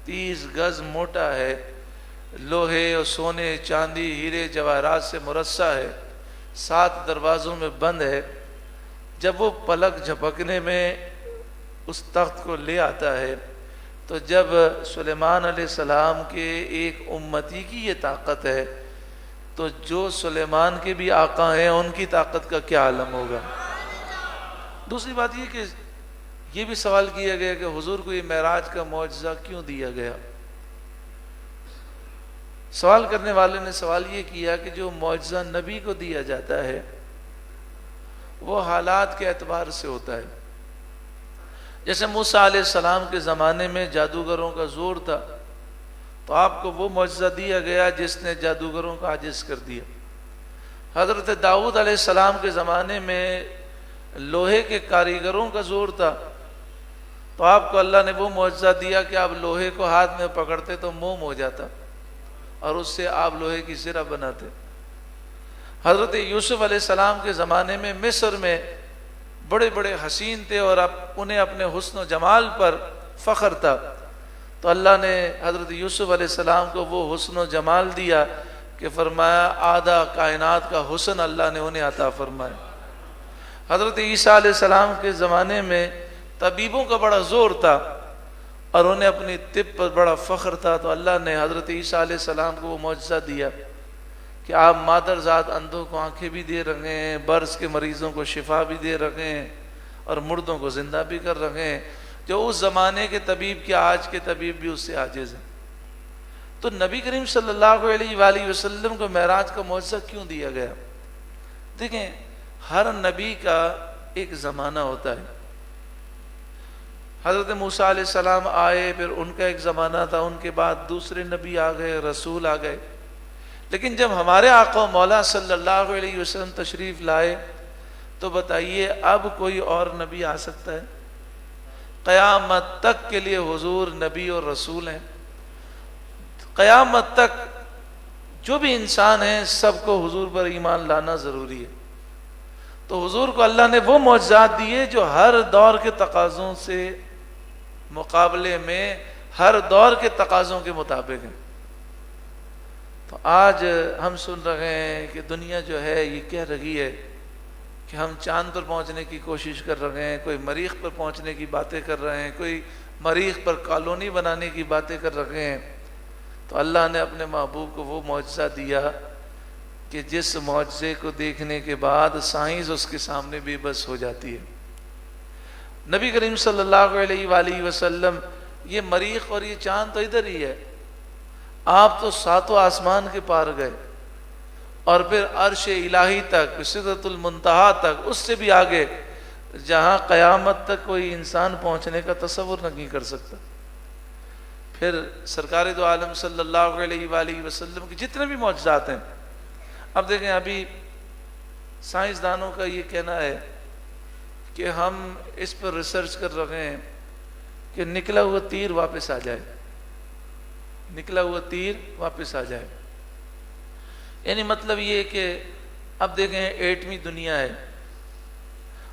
30 گز موٹا ہے، لوہے اور سونے چاندی ہیرے جواہرات سے مرصع ہے، 7 دروازوں میں بند ہے۔ جب وہ پلک جھپکنے میں اس تخت کو لے آتا ہے، تو جب سلیمان علیہ السلام کے ایک امتی کی یہ طاقت ہے، تو جو سلیمان کے بھی آقا ہیں ان کی طاقت کا کیا عالم ہوگا؟ دوسری بات یہ کہ یہ بھی سوال کیا گیا کہ حضور کو یہ معراج کا معجزہ کیوں دیا گیا؟ سوال کرنے والے نے سوال یہ کیا کہ جو معجزہ نبی کو دیا جاتا ہے وہ حالات کے اعتبار سے ہوتا ہے۔ جیسے موسیٰ علیہ السلام کے زمانے میں جادوگروں کا زور تھا، تو آپ کو وہ معجزہ دیا گیا جس نے جادوگروں کو عاجز کر دیا۔ حضرت داؤد علیہ السلام کے زمانے میں لوہے کے کاریگروں کا زور تھا، تو آپ کو اللہ نے وہ معجزہ دیا کہ آپ لوہے کو ہاتھ میں پکڑتے تو موم ہو جاتا، اور اس سے آپ لوہے کی زرہ بناتے۔ حضرت یوسف علیہ السلام کے زمانے میں مصر میں بڑے بڑے حسین تھے اور انہیں اپنے حسن و جمال پر فخر تھا، تو اللہ نے حضرت یوسف علیہ السلام کو وہ حسن و جمال دیا کہ فرمایا آدھا کائنات کا حسن اللہ نے انہیں عطا فرمایا۔ حضرت عیسیٰ علیہ السلام کے زمانے میں طبیبوں کا بڑا زور تھا اور انہیں اپنی طب پر بڑا فخر تھا، تو اللہ نے حضرت عیسیٰ علیہ السلام کو وہ معجزہ دیا کہ آپ مادر ذات اندھوں کو آنکھیں بھی دے رہے ہیں، برص کے مریضوں کو شفا بھی دے رہے ہیں، اور مردوں کو زندہ بھی کر رہے ہیں، جو اس زمانے کے طبیب کے آج کے طبیب بھی اس سے عاجز ہیں۔ تو نبی کریم صلی اللہ علیہ وآلہ وسلم کو معراج کا معجزہ کیوں دیا گیا؟ دیکھیں، ہر نبی کا ایک زمانہ ہوتا ہے۔ حضرت موسیٰ علیہ السلام آئے، پھر ان کا ایک زمانہ تھا، ان کے بعد دوسرے نبی آ گئے، رسول آ گئے، لیکن جب ہمارے آقا و مولا صلی اللہ علیہ وسلم تشریف لائے تو بتائیے اب کوئی اور نبی آ سکتا ہے؟ قیامت تک کے لیے حضور نبی اور رسول ہیں۔ قیامت تک جو بھی انسان ہیں سب کو حضور پر ایمان لانا ضروری ہے۔ تو حضور کو اللہ نے وہ معجزات دیے جو ہر دور کے تقاضوں سے مقابلے میں ہر دور کے تقاضوں کے مطابق ہیں۔ تو آج ہم سن رہے ہیں کہ دنیا جو ہے یہ کہہ رہی ہے کہ ہم چاند پر پہنچنے کی کوشش کر رہے ہیں، کوئی مریخ پر پہنچنے کی باتیں کر رہے ہیں، کوئی مریخ پر کالونی بنانے کی باتیں کر رہے ہیں۔ تو اللہ نے اپنے محبوب کو وہ معجزہ دیا کہ جس معجزے کو دیکھنے کے بعد سائنس اس کے سامنے بے بس ہو جاتی ہے۔ نبی کریم صلی اللہ علیہ وآلہ وسلم یہ مریخ اور یہ چاند تو ادھر ہی ہے، آپ تو ساتوں آسمان کے پار گئے اور پھر عرش الہی تک، سدرۃ المنتہا تک، اس سے بھی آگے جہاں قیامت تک کوئی انسان پہنچنے کا تصور نہیں کر سکتا۔ پھر سرکار دو عالم صلی اللہ علیہ وآلہ وسلم کے جتنے بھی معجزات ہیں، اب دیکھیں ابھی سائنسدانوں کا یہ کہنا ہے کہ ہم اس پر ریسرچ کر رہے ہیں کہ نکلا ہوا تیر واپس آ جائے، نکلا ہوا تیر واپس آ جائے۔ یعنی مطلب یہ کہ اب دیکھیں ایٹمی دنیا ہے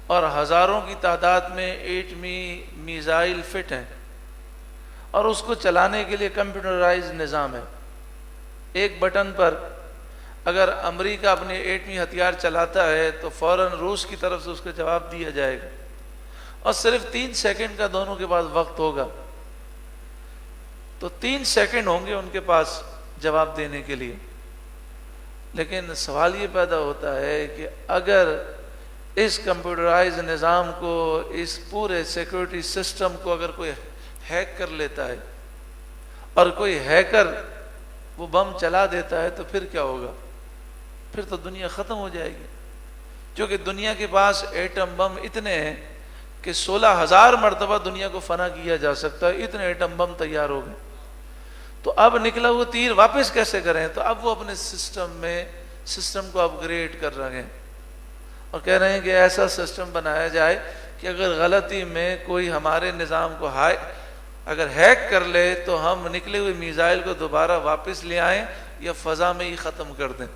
اور ہزاروں کی تعداد میں ایٹمی میزائل فٹ ہیں اور اس کو چلانے کے لیے کمپیوٹرائز نظام ہے۔ ایک بٹن پر اگر امریکہ اپنے ایٹمی ہتھیار چلاتا ہے تو فوراً روس کی طرف سے اس کا جواب دیا جائے گا، اور صرف 3 سیکنڈ کا دونوں کے پاس وقت ہوگا، تو 3 سیکنڈ ہوں گے ان کے پاس جواب دینے کے لیے۔ لیکن سوال یہ پیدا ہوتا ہے کہ اگر اس کمپیوٹرائز نظام کو، اس پورے سیکورٹی سسٹم کو اگر کوئی ہیک کر لیتا ہے اور کوئی ہیکر وہ بم چلا دیتا ہے تو پھر کیا ہوگا؟ پھر تو دنیا ختم ہو جائے گی، کیونکہ دنیا کے پاس ایٹم بم اتنے ہیں کہ 16,000 مرتبہ دنیا کو فنا کیا جا سکتا ہے، اتنے ایٹم بم تیار ہو گئے۔ تو اب نکلا وہ تیر واپس کیسے کریں؟ تو اب وہ اپنے سسٹم کو اپ گریڈ کر رہے ہیں اور کہہ رہے ہیں کہ ایسا سسٹم بنایا جائے کہ اگر غلطی میں کوئی ہمارے نظام کو اگر ہیک کر لے تو ہم نکلے ہوئے میزائل کو دوبارہ واپس لے آئیں یا فضا میں ہی ختم کر دیں۔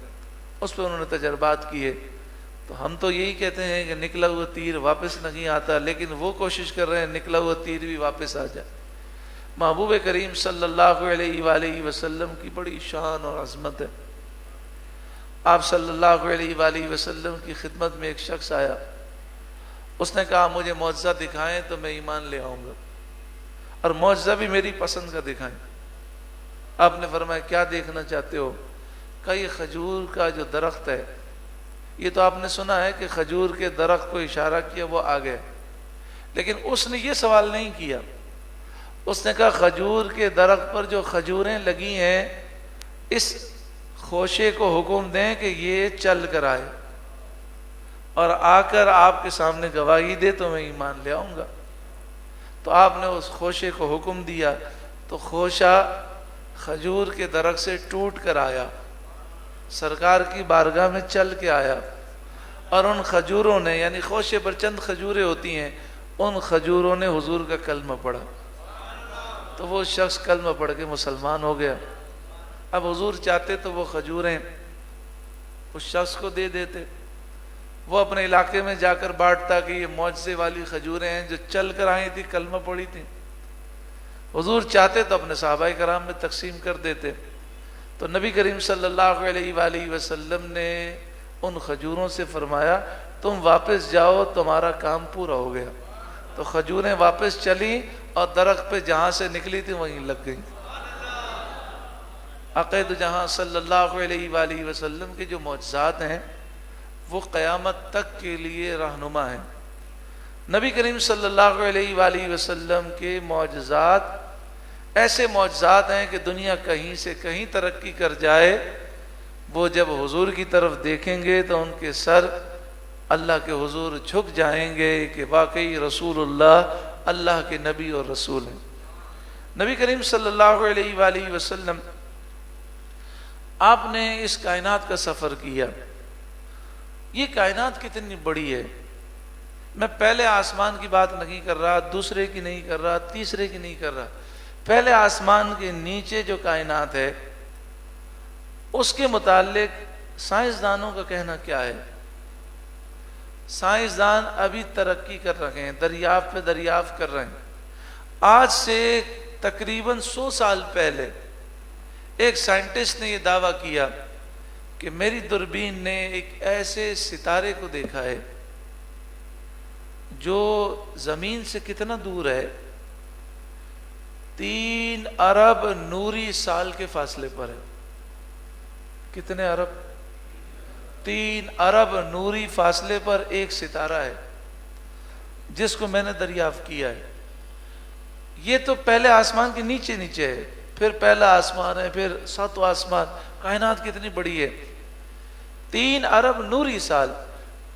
اس پہ انہوں نے تجربات کیے۔ تو ہم تو یہی کہتے ہیں کہ نکلا ہوا تیر واپس نہیں آتا، لیکن وہ کوشش کر رہے ہیں نکلا ہوا تیر بھی واپس آ جائے۔ محبوب کریم صلی اللہ علیہ وآلہ وسلم کی بڑی شان اور عظمت ہے۔ آپ صلی اللہ علیہ وآلہ وسلم کی خدمت میں ایک شخص آیا، اس نے کہا مجھے معجزہ دکھائیں تو میں ایمان لے آؤں گا، اور معجزہ بھی میری پسند کا دکھائیں۔ آپ نے فرمایا کیا دیکھنا چاہتے ہو؟ کہ یہ کھجور کا جو درخت ہے، یہ تو آپ نے سنا ہے کہ کھجور کے درخت کو اشارہ کیا وہ آ گئے، لیکن اس نے یہ سوال نہیں کیا۔ اس نے کہا کھجور کے درخت پر جو کھجوریں لگی ہیں اس خوشے کو حکم دیں کہ یہ چل کر آئے اور آ کر آپ کے سامنے گواہی دے تو میں ایمان لے آؤں گا۔ تو آپ نے اس خوشے کو حکم دیا تو خوشہ کھجور کے درخت سے ٹوٹ کر آیا، سرکار کی بارگاہ میں چل کے آیا، اور ان کھجوروں نے، یعنی خوشے پر چند کھجوریں ہوتی ہیں، ان کھجوروں نے حضور کا کلمہ پڑھا، تو وہ شخص کلمہ پڑھ کے مسلمان ہو گیا۔ اب حضور چاہتے تو وہ کھجوریں اس شخص کو دے دیتے، وہ اپنے علاقے میں جا کر بانٹتا کہ یہ معجزے والی کھجوریں ہیں جو چل کر آئی تھی، کلمہ پڑھی تھی۔ حضور چاہتے تو اپنے صحابہ کرام میں تقسیم کر دیتے۔ تو نبی کریم صلی اللہ علیہ وآلہ وسلم نے ان کھجوروں سے فرمایا تم واپس جاؤ، تمہارا کام پورا ہو گیا۔ تو کھجوریں واپس چلیں اور درخت پہ جہاں سے نکلی تھی وہیں لگ گئی۔ عقید جہاں صلی اللہ علیہ وآلہ وسلم کے جو معجزات ہیں وہ قیامت تک کے لیے رہنما ہیں۔ نبی کریم صلی اللہ علیہ وآلہ وسلم کے معجزات ایسے معجزات ہیں کہ دنیا کہیں سے کہیں ترقی کر جائے، وہ جب حضور کی طرف دیکھیں گے تو ان کے سر اللہ کے حضور جھک جائیں گے کہ واقعی رسول اللہ اللہ کے نبی اور رسول ہیں۔ نبی کریم صلی اللہ علیہ وآلہ وسلم آپ نے اس کائنات کا سفر کیا۔ یہ کائنات کتنی بڑی ہے، میں پہلے آسمان کی بات نہیں کر رہا، دوسرے کی نہیں کر رہا، تیسرے کی نہیں کر رہا، پہلے آسمان کے نیچے جو کائنات ہے اس کے متعلق سائنسدانوں کا کہنا کیا ہے؟ سائنسدان ابھی ترقی کر رہے ہیں، دریافت پہ دریافت کر رہے ہیں۔ آج سے تقریباً 100 سال پہلے ایک سائنٹسٹ نے یہ دعویٰ کیا کہ میری دوربین نے ایک ایسے ستارے کو دیکھا ہے جو زمین سے کتنا دور ہے، 3 ارب نوری سال کے فاصلے پر ہے۔ کتنے ارب؟ 3 ارب نوری فاصلے پر ایک ستارہ ہے جس کو میں نے دریافت کیا ہے۔ یہ تو پہلے آسمان کے نیچے نیچے ہے، پھر پہلا آسمان ہے، پھر 7واں آسمان۔ کائنات کتنی بڑی ہے، 3 ارب نوری سال۔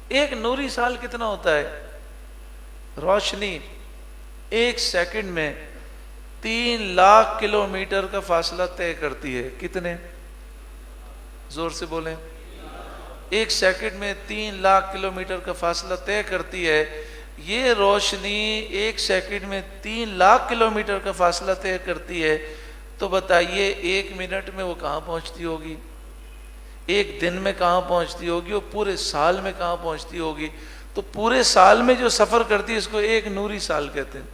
ایک نوری سال کتنا ہوتا ہے؟ روشنی 1 سیکنڈ میں 3 لاکھ کلومیٹر کا فاصلہ طے کرتی ہے۔ کتنے؟ زور سے بولیں۔ 1 سیکنڈ میں 3 لاکھ کلومیٹر کا فاصلہ طے کرتی ہے۔ یہ روشنی 1 سیکنڈ میں 3 لاکھ کلومیٹر کا فاصلہ طے کرتی ہے، تو بتائیے 1 منٹ میں وہ کہاں پہنچتی ہوگی، 1 دن میں کہاں پہنچتی ہوگی، اور پورے سال میں کہاں پہنچتی ہوگی؟ تو پورے سال میں جو سفر کرتی ہے اس کو 1 نوری سال کہتے ہیں۔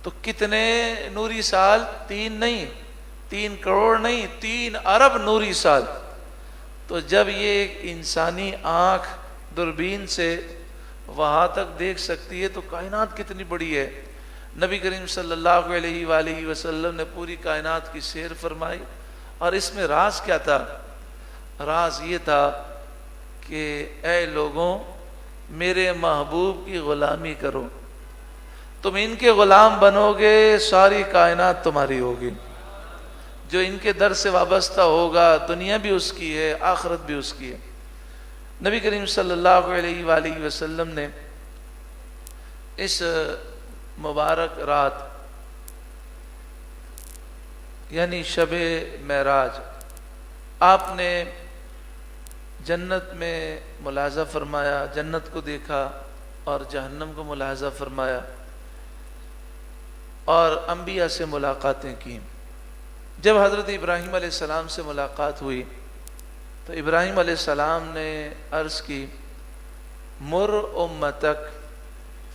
تو کتنے نوری سال؟ 3 نہیں، 3 کروڑ نہیں، 3 ارب نوری سال۔ تو جب یہ ایک انسانی آنکھ دوربین سے وہاں تک دیکھ سکتی ہے تو کائنات کتنی بڑی ہے۔ نبی کریم صلی اللہ علیہ وآلہ وسلم نے پوری کائنات کی سیر فرمائی، اور اس میں راز کیا تھا؟ راز یہ تھا کہ اے لوگوں، میرے محبوب کی غلامی کرو، تم ان کے غلام بنو گے، ساری کائنات تمہاری ہوگی۔ جو ان کے در سے وابستہ ہوگا، دنیا بھی اس کی ہے، آخرت بھی اس کی ہے۔ نبی کریم صلی اللہ علیہ وآلہ وسلم نے اس مبارک رات یعنی شب معراج آپ نے جنت میں ملاحظہ فرمایا، جنت کو دیکھا اور جہنم کو ملاحظہ فرمایا، اور انبیاء سے ملاقاتیں کی۔ جب حضرت ابراہیم علیہ السلام سے ملاقات ہوئی تو ابراہیم علیہ السلام نے عرض کی، مر امتک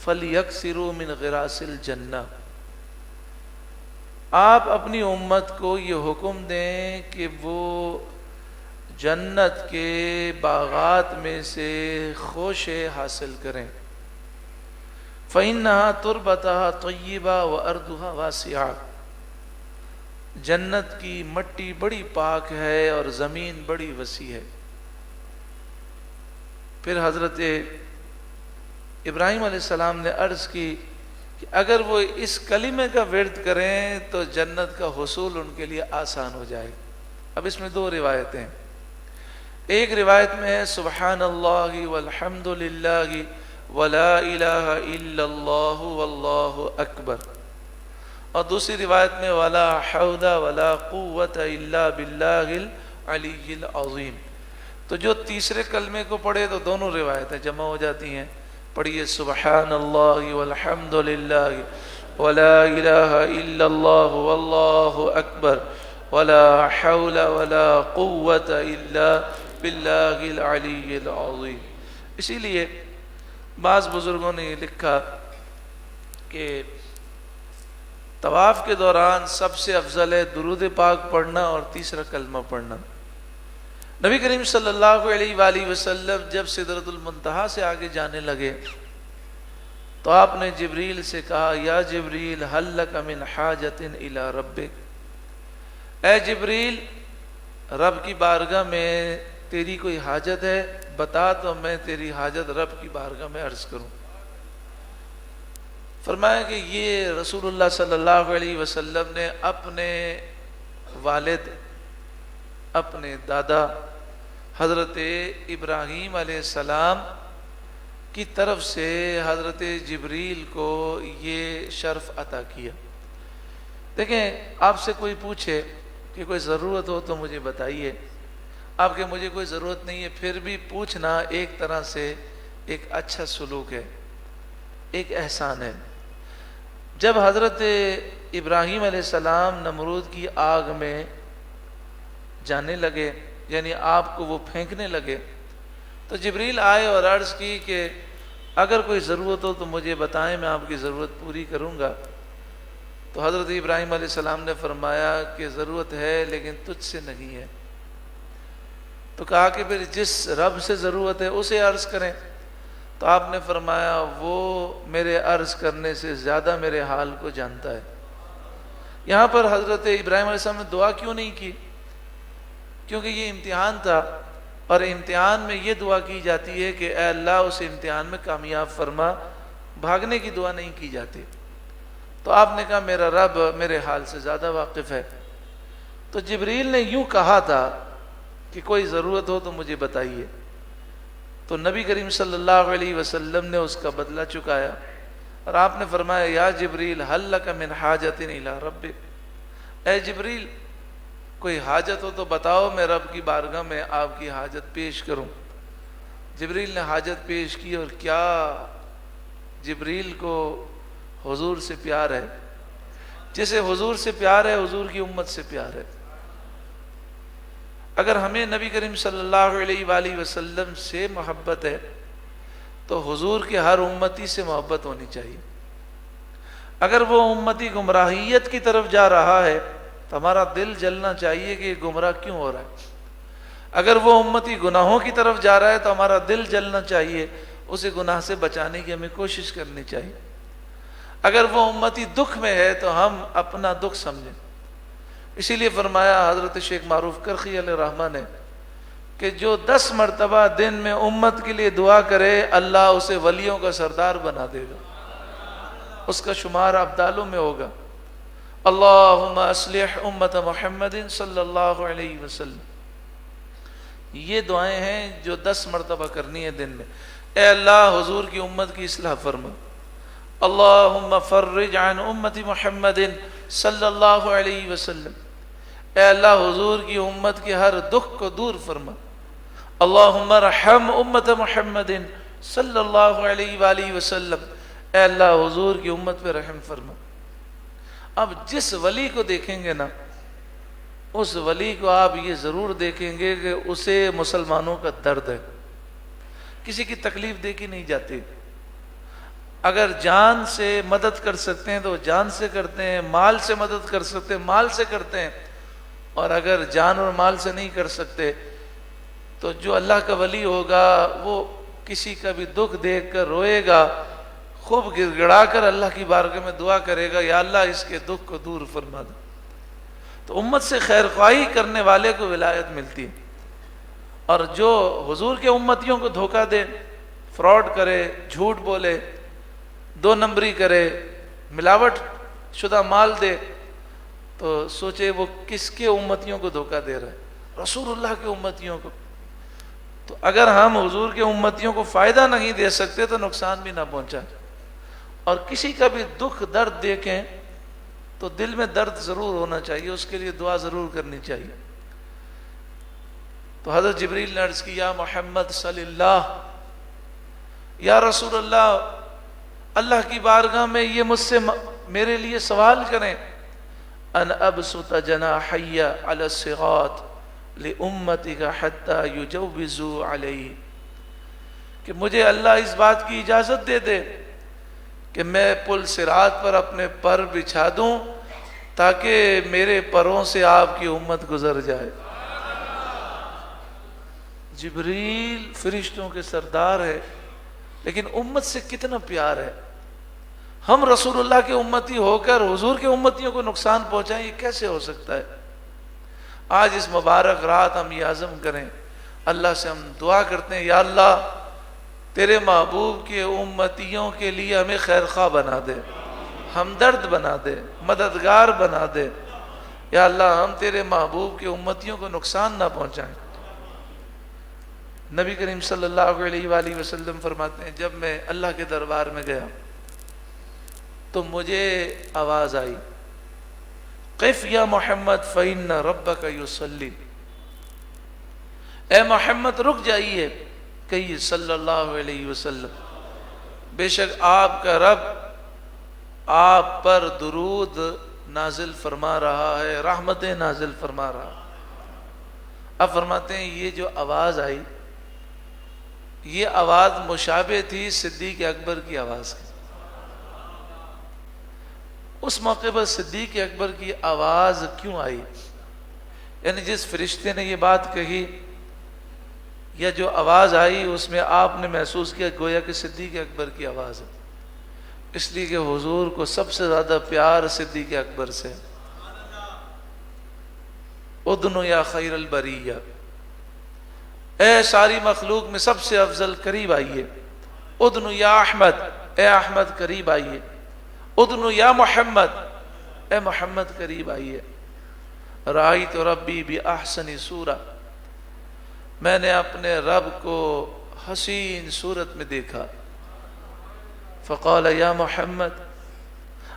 فلیکثروا من غراس الجنہ، آپ اپنی امت کو یہ حکم دیں کہ وہ جنت کے باغات میں سے خوشے حاصل کریں۔ فَإِنَّهَا تُرْبَتَهَا طَيِّبَةٌ وَأَرْضُهَا وَاسِعَةٌ، جنت کی مٹی بڑی پاک ہے اور زمین بڑی وسیع ہے۔ پھر حضرت ابراہیم علیہ السلام نے عرض کی کہ اگر وہ اس کلمے کا ورد کریں تو جنت کا حصول ان کے لیے آسان ہو جائے۔ اب اس میں 2 روایتیں ہیں۔ ایک روایت میں ہے سبحان اللہ والحمد للہ ولا الہ الا اللہ واللہ اکبر، اور دوسری روایت میں ولا حول ولا قوت الا باللہ العلی العظیم۔ تو جو تیسرے کلمے کو پڑھے تو دونوں روایتیں جمع ہو جاتی ہیں۔ پڑھیے سبحان اللہ والحمد للہ ولا الہ الا اللہ واللہ اکبر ولا حول ولا قوت الا باللہ العلی العظیم۔ اسی لیے بعض بزرگوں نے یہ لکھا کہ طواف کے دوران سب سے افضل ہے درود پاک پڑھنا اور تیسرا کلمہ پڑھنا۔ نبی کریم صلی اللہ علیہ وآلہ وسلم جب سدرۃ المنتہا سے آگے جانے لگے تو آپ نے جبریل سے کہا، یا جبریل ہل لک من حاجۃ الی ربک، اے جبریل رب کی بارگاہ میں تیری کوئی حاجت ہے؟ بتا تو میں تیری حاجت رب کی بارگاہ میں عرض کروں۔ فرمایا کہ یہ رسول اللہ صلی اللہ علیہ وسلم نے اپنے والد، اپنے دادا حضرت ابراہیم علیہ السلام کی طرف سے حضرت جبریل کو یہ شرف عطا کیا۔ دیکھیں، آپ سے کوئی پوچھے کہ کوئی ضرورت ہو تو مجھے بتائیے، آپ کے مجھے کوئی ضرورت نہیں ہے، پھر بھی پوچھنا ایک طرح سے ایک اچھا سلوک ہے، ایک احسان ہے۔ جب حضرت ابراہیم علیہ السلام نمرود کی آگ میں جانے لگے، یعنی آپ کو وہ پھینکنے لگے، تو جبریل آئے اور عرض کی کہ اگر کوئی ضرورت ہو تو مجھے بتائیں، میں آپ کی ضرورت پوری کروں گا۔ تو حضرت ابراہیم علیہ السلام نے فرمایا کہ ضرورت ہے لیکن تجھ سے نہیں ہے۔ تو کہا کہ پھر جس رب سے ضرورت ہے اسے عرض کریں۔ تو آپ نے فرمایا وہ میرے عرض کرنے سے زیادہ میرے حال کو جانتا ہے۔ یہاں پر حضرت ابراہیم علیہ السلام نے دعا کیوں نہیں کی؟ کیونکہ یہ امتحان تھا، اور امتحان میں یہ دعا کی جاتی ہے کہ اے اللہ اس امتحان میں کامیاب فرما، بھاگنے کی دعا نہیں کی جاتی۔ تو آپ نے کہا میرا رب میرے حال سے زیادہ واقف ہے۔ تو جبریل نے یوں کہا تھا کہ کوئی ضرورت ہو تو مجھے بتائیے۔ تو نبی کریم صلی اللہ علیہ وسلم نے اس کا بدلہ چکایا، اور آپ نے فرمایا یا جبریل حل لک من حاجت الی ربک، اے جبریل کوئی حاجت ہو تو بتاؤ، میں رب کی بارگاہ میں آپ کی حاجت پیش کروں۔ جبریل نے حاجت پیش کی، اور کیا جبریل کو حضور سے پیار ہے! جسے حضور سے پیار ہے حضور کی امت سے پیار ہے۔ اگر ہمیں نبی کریم صلی اللہ علیہ وآلہ وسلم سے محبت ہے تو حضور کے ہر امتی سے محبت ہونی چاہیے۔ اگر وہ امتی گمراہیت کی طرف جا رہا ہے تو ہمارا دل جلنا چاہیے کہ یہ گمراہ کیوں ہو رہا ہے۔ اگر وہ امتی گناہوں کی طرف جا رہا ہے تو ہمارا دل جلنا چاہیے، اسے گناہ سے بچانے کی ہمیں کوشش کرنی چاہیے۔ اگر وہ امتی دکھ میں ہے تو ہم اپنا دکھ سمجھیں۔ اسی لیے فرمایا حضرت شیخ معروف کرخی علیہ رحمہ نے کہ جو 10 مرتبہ دن میں امت کے لیے دعا کرے اللہ اسے ولیوں کا سردار بنا دے گا، اس کا شمار ابدالوں میں ہوگا۔ اللہم اصلح امت محمد صلی اللہ علیہ وسلم، یہ دعائیں ہیں جو 10 مرتبہ کرنی ہے دن میں۔ اے اللہ حضور کی امت کی اصلاح فرما۔ اللہم فرج عن امت محمد صلی اللہ علیہ وسلم، اے اللہ حضور کی امت کے ہر دکھ کو دور فرما۔ اللہم رحم امت محمد صلی اللہ علیہ وآلہ وسلم، اے اللہ حضور کی امت پہ رحم فرما۔ اب جس ولی کو دیکھیں گے نا، اس ولی کو آپ یہ ضرور دیکھیں گے کہ اسے مسلمانوں کا درد ہے، کسی کی تکلیف دیکھی نہیں جاتی۔ اگر جان سے مدد کر سکتے ہیں تو جان سے کرتے ہیں، مال سے مدد کر سکتے ہیں مال سے کرتے ہیں، اور اگر جان اور مال سے نہیں کر سکتے تو جو اللہ کا ولی ہوگا وہ کسی کا بھی دکھ دیکھ کر روئے گا، خوب گڑ گڑا کر اللہ کی بارگاہ میں دعا کرے گا یا اللہ اس کے دکھ کو دور فرما دو۔ تو امت سے خیر خواہی کرنے والے کو ولایت ملتی ہے، اور جو حضور کے امتیوں کو دھوکہ دے، فراڈ کرے، جھوٹ بولے، 2 نمبری کرے، ملاوٹ شدہ مال دے، تو سوچے وہ کس کے امتیوں کو دھوکہ دے رہا ہے؟ رسول اللہ کے امتیوں کو۔ تو اگر ہم حضور کے امتیوں کو فائدہ نہیں دے سکتے تو نقصان بھی نہ پہنچائیں، اور کسی کا بھی دکھ درد دیکھیں تو دل میں درد ضرور ہونا چاہیے، اس کے لیے دعا ضرور کرنی چاہیے۔ تو حضرت جبریل نے عرض کی یا محمد صلی اللہ، یا رسول اللہ، اللہ کی بارگاہ میں یہ مجھ سے میرے لیے سوال کریں، ان ابسط جناحی علی الصراط لامتک حتی یجوزوا علیہ، کہ مجھے اللہ اس بات کی اجازت دے دے کہ میں پل صراط پر اپنے پر بچھا دوں تاکہ میرے پروں سے آپ کی امت گزر جائے۔ جبریل فرشتوں کے سردار ہے، لیکن امت سے کتنا پیار ہے۔ ہم رسول اللہ کے امتی ہو کر حضور کے امتیوں کو نقصان پہنچائیں، یہ کیسے ہو سکتا ہے؟ آج اس مبارک رات ہم یہ عزم کریں، اللہ سے ہم دعا کرتے ہیں یا اللہ تیرے محبوب کے امتیوں کے لیے ہمیں خیر خواہ بنا دے، ہمدرد بنا دے، مددگار بنا دے۔ یا اللہ ہم تیرے محبوب کے امتیوں کو نقصان نہ پہنچائیں۔ نبی کریم صلی اللہ علیہ وآلہ وسلم فرماتے ہیں جب میں اللہ کے دربار میں گیا تو مجھے آواز آئی قف یا محمد فإن ربک یصلی، اے محمد رک جائیے کہیے صلی اللہ علیہ وسلم، بے شک آپ کا رب آپ پر درود نازل فرما رہا ہے، رحمتیں نازل فرما رہا ہے۔ اب فرماتے ہیں یہ جو آواز آئی یہ آواز مشابہ تھی صدیق اکبر کی آواز کی. اس موقع پر صدیق اکبر کی آواز کیوں آئی؟ یعنی جس فرشتے نے یہ بات کہی یا جو آواز آئی اس میں آپ نے محسوس کیا گویا کہ صدیق اکبر کی آواز ہے. اس لیے کہ حضور کو سب سے زیادہ پیار صدیق اکبر سے. ادنو یا خیر البریہ، اے ساری مخلوق میں سب سے افضل قریب آئیے. ادنو یا احمد، اے احمد قریب آئیے. ادنو یا محمد، اے محمد قریب آئیے. رأیت ربی بأحسن صورہ، میں نے اپنے رب کو حسین صورت میں دیکھا. فقال یا محمد،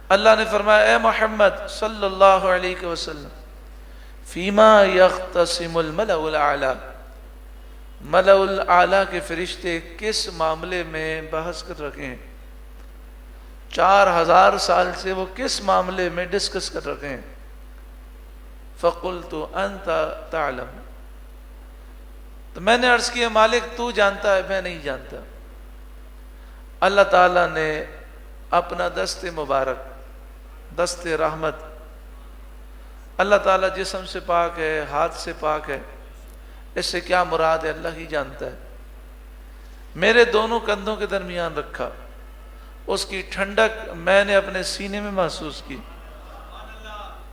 اللہ نے فرمایا اے محمد صلی اللہ علیہ وسلم، فیما یختصم الملأ الاعلی، ملأ الاعلی کے فرشتے کس معاملے میں بحث کر رکھے ہیں؟ 4000 سال سے وہ کس معاملے میں ڈسکس کر رکھے ہیں؟ فقلت انت تعلم، تو میں نے عرض کیا مالک تو جانتا ہے، میں نہیں جانتا. اللہ تعالیٰ نے اپنا دست مبارک، دست رحمت، اللہ تعالیٰ جسم سے پاک ہے، ہاتھ سے پاک ہے، اس سے کیا مراد ہے اللہ ہی جانتا ہے، میرے دونوں کندھوں کے درمیان رکھا. اس کی ٹھنڈک میں نے اپنے سینے میں محسوس کی.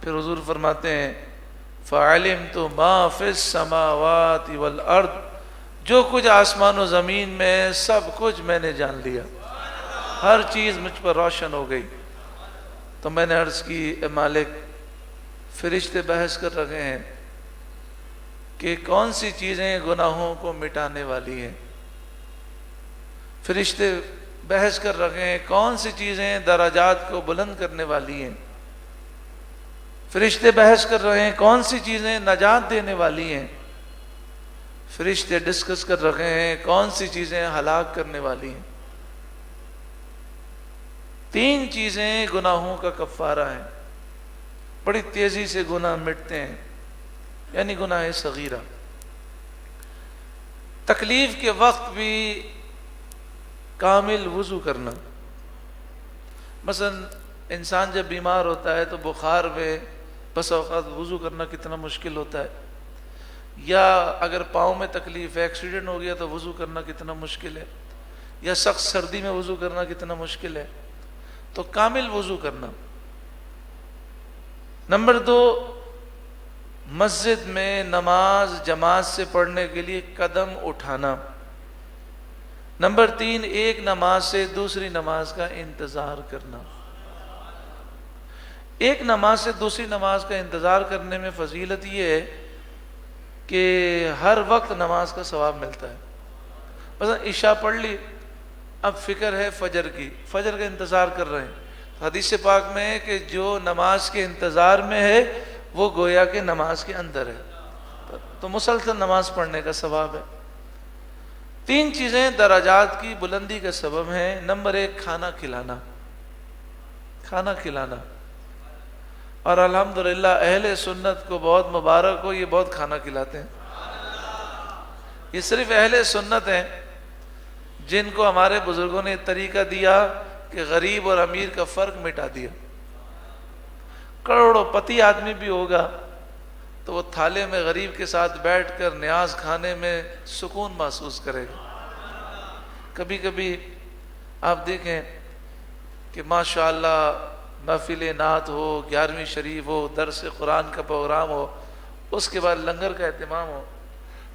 پھر حضور فرماتے ہیں فَعَلِمْتُ مَا فِي السَّمَاوَاتِ وَالْأَرْضِ، جو کچھ آسمان و زمین میں سب کچھ میں نے جان لیا، ہر چیز مجھ پر روشن ہو گئی. تو میں نے عرض کی اے مالک، فرشتے بحث کر رہے ہیں کہ کون سی چیزیں گناہوں کو مٹانے والی ہیں. فرشتے بحث کر رہے ہیں کون سی چیزیں درجات کو بلند کرنے والی ہیں. فرشتے بحث کر رہے ہیں کون سی چیزیں نجات دینے والی ہیں. فرشتے ڈسکس کر رہے ہیں کون سی چیزیں ہلاک کرنے والی ہیں. 3 چیزیں گناہوں کا کفارہ ہیں، بڑی تیزی سے گناہ مٹتے ہیں، یعنی گناہ صغیرہ. تکلیف کے وقت بھی کامل وضو کرنا. مثلا انسان جب بیمار ہوتا ہے تو بخار میں بس اوقات وضو کرنا کتنا مشکل ہوتا ہے، یا اگر پاؤں میں تکلیف ہے، ایکسیڈنٹ ہو گیا تو وضو کرنا کتنا مشکل ہے، یا سخت سردی میں وضو کرنا کتنا مشکل ہے. تو کامل وضو کرنا. نمبر 2، مسجد میں نماز جماعت سے پڑھنے کے لیے قدم اٹھانا. نمبر 3، ایک نماز سے دوسری نماز کا انتظار کرنا. ایک نماز سے دوسری نماز کا انتظار کرنے میں فضیلت یہ ہے کہ ہر وقت نماز کا ثواب ملتا ہے. مثلا عشاء پڑھ لی، اب فکر ہے فجر کی، فجر کا انتظار کر رہے ہیں. حدیث پاک میں ہے کہ جو نماز کے انتظار میں ہے وہ گویا کہ نماز کے اندر ہے، تو مسلسل نماز پڑھنے کا ثواب ہے. 3 چیزیں درجات کی بلندی کا سبب ہیں. نمبر 1، کھانا کھلانا. کھانا کھلانا، اور الحمدللہ اہل سنت کو بہت مبارک ہو، یہ بہت کھانا کھلاتے ہیں. یہ صرف اہل سنت ہیں جن کو ہمارے بزرگوں نے طریقہ دیا کہ غریب اور امیر کا فرق مٹا دیا. کروڑوں پتی آدمی بھی ہوگا تو وہ تھالے میں غریب کے ساتھ بیٹھ کر نیاز کھانے میں سکون محسوس کرے گا. کبھی کبھی آپ دیکھیں کہ ماشاءاللہ محفل نعت ہو، 11ویں شریف ہو، درس قرآن کا پروگرام ہو، اس کے بعد لنگر کا اہتمام ہو،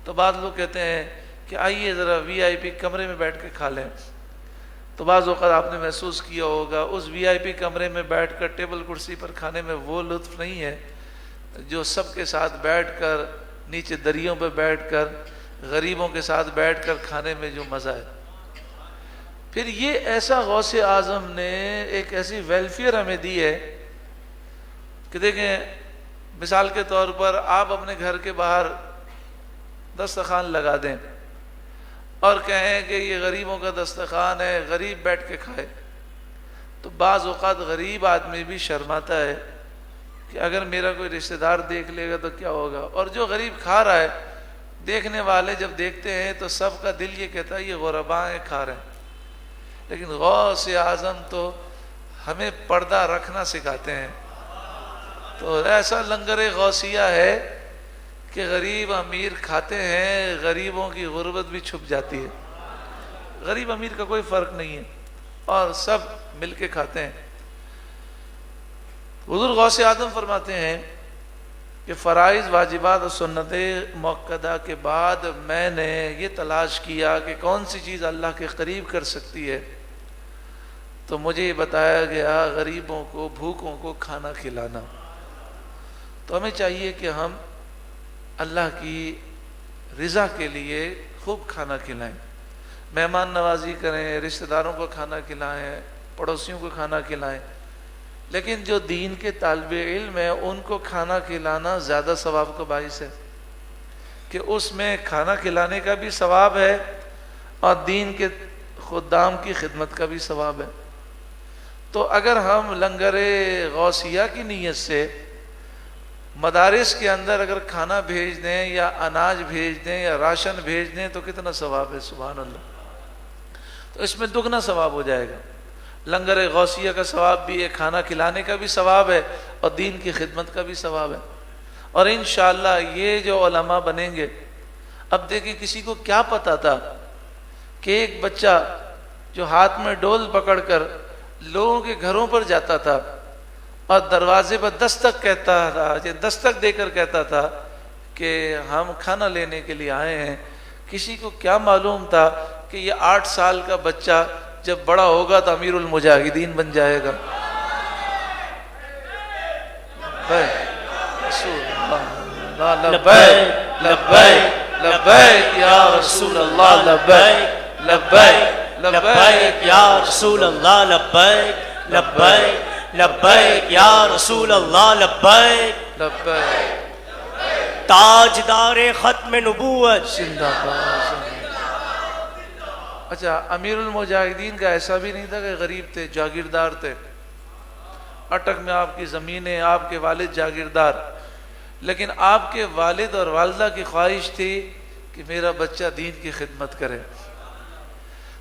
تو بعض لوگ کہتے ہیں کہ آئیے ذرا VIP کمرے میں بیٹھ کے کھا لیں. تو بعض اوقات آپ نے محسوس کیا ہوگا اس VIP کمرے میں بیٹھ کر ٹیبل کرسی پر کھانے میں وہ لطف نہیں ہے جو سب کے ساتھ بیٹھ کر نیچے دریوں پہ بیٹھ کر غریبوں کے ساتھ بیٹھ کر کھانے میں جو مزہ ہے. پھر یہ ایسا غوث اعظم نے ایک ایسی ویلفیئر ہمیں دی ہے کہ دیکھیں، مثال کے طور پر آپ اپنے گھر کے باہر دسترخوان لگا دیں اور کہیں کہ یہ غریبوں کا دسترخوان ہے، غریب بیٹھ کے کھائے، تو بعض اوقات غریب آدمی بھی شرماتا ہے کہ اگر میرا کوئی رشتہ دار دیکھ لے گا تو کیا ہوگا. اور جو غریب کھا رہا ہے دیکھنے والے جب دیکھتے ہیں تو سب کا دل یہ کہتا ہے یہ غرباء ہیں کھا رہے ہیں، لیکن غوث اعظم تو ہمیں پردہ رکھنا سکھاتے ہیں۔ تو ایسا لنگر غوثیہ ہے کہ غریب امیر کھاتے ہیں، غریبوں کی غربت بھی چھپ جاتی ہے، غریب امیر کا کوئی فرق نہیں ہے اور سب مل کے کھاتے ہیں۔ حضور غوث اعظم فرماتے ہیں کہ فرائض، واجبات اور سنتیں مؤکدہ کے بعد میں نے یہ تلاش کیا کہ کون سی چیز اللہ کے قریب کر سکتی ہے، تو مجھے یہ بتایا گیا غریبوں کو، بھوکوں کو کھانا کھلانا۔ تو ہمیں چاہیے کہ ہم اللہ کی رضا کے لیے خوب کھانا کھلائیں، مہمان نوازی کریں، رشتہ داروں کو کھانا کھلائیں، پڑوسیوں کو کھانا کھلائیں، لیکن جو دین کے طالب علم ہیں ان کو کھانا کھلانا زیادہ ثواب کا باعث ہے، کہ اس میں کھانا کھلانے کا بھی ثواب ہے اور دین کے خدام کی خدمت کا بھی ثواب ہے۔ تو اگر ہم لنگر غوثیہ کی نیت سے مدارس کے اندر اگر کھانا بھیج دیں یا اناج بھیج دیں یا راشن بھیج دیں تو کتنا ثواب ہے، سبحان اللہ، تو اس میں دگنا ثواب ہو جائے گا۔ لنگر غوثیہ کا ثواب بھی ہے، کھانا کھلانے کا بھی ثواب ہے اور دین کی خدمت کا بھی ثواب ہے۔ اور انشاءاللہ یہ جو علماء بنیں گے، اب دیکھیں کسی کو کیا پتا تھا کہ ایک بچہ جو ہاتھ میں ڈول پکڑ کر لوگوں کے گھروں پر جاتا تھا اور دروازے پر دستک کہتا تھا، دستک دے کر کہتا تھا کہ ہم کھانا لینے کے لیے آئے ہیں، کسی کو کیا معلوم تھا کہ یہ 8 سال کا بچہ جب بڑا ہوگا تو امیر المجاہدین بن جائے گا۔ لبیک لبیک لبیک یا رسول اللہ، لبیک لبیک لبیک یا رسول اللہ، لبیک لبیک لبیک یا رسول اللہ، لبیک لبیک، تاجدار ختم نبوت زندہ باد۔ اچھا، امیر المجاہدین کا ایسا بھی نہیں تھا کہ غریب تھے، جاگیردار تھے، اٹک میں آپ کی زمینیں، آپ کے والد جاگیردار، لیکن آپ کے والد اور والدہ کی خواہش تھی کہ میرا بچہ دین کی خدمت کرے،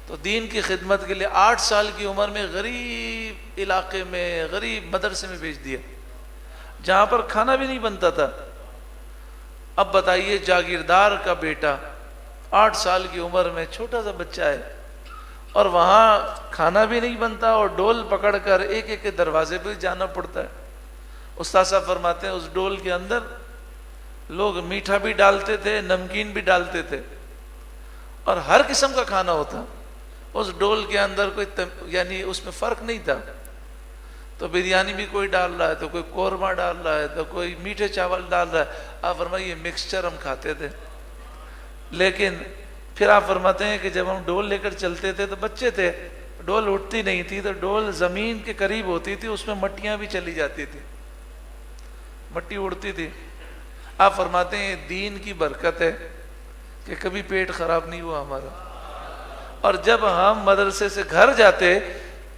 تو دین کی خدمت کے لیے 8 سال کی عمر میں غریب علاقے میں، غریب مدرسے میں بھیج دیا جہاں پر کھانا بھی نہیں بنتا تھا۔ اب بتائیے جاگیردار کا بیٹا 8 سال کی عمر میں، چھوٹا سا بچہ ہے، اور وہاں کھانا بھی نہیں بنتا اور ڈول پکڑ کر ایک ایک کے دروازے پہ جانا پڑتا ہے۔ استاد صاحب فرماتے ہیں اس ڈول کے اندر لوگ میٹھا بھی ڈالتے تھے، نمکین بھی ڈالتے تھے، اور ہر قسم کا کھانا ہوتا اس ڈول کے اندر، کوئی یعنی اس میں فرق نہیں تھا، تو بریانی بھی کوئی ڈال رہا ہے، تو کوئی قورمہ ڈال رہا ہے، تو کوئی میٹھے چاول ڈال رہا ہے۔ آپ فرمائیے مکسچر ہم کھاتے تھے، لیکن پھر آپ فرماتے ہیں کہ جب ہم ڈول لے کر چلتے تھے تو بچے تھے، ڈول اٹھتی نہیں تھی، تو ڈول زمین کے قریب ہوتی تھی، اس میں مٹیاں بھی چلی جاتی تھی، مٹی اڑتی تھی۔ آپ فرماتے ہیں دین کی برکت ہے کہ کبھی پیٹ خراب نہیں ہوا ہمارا، اور جب ہم مدرسے سے گھر جاتے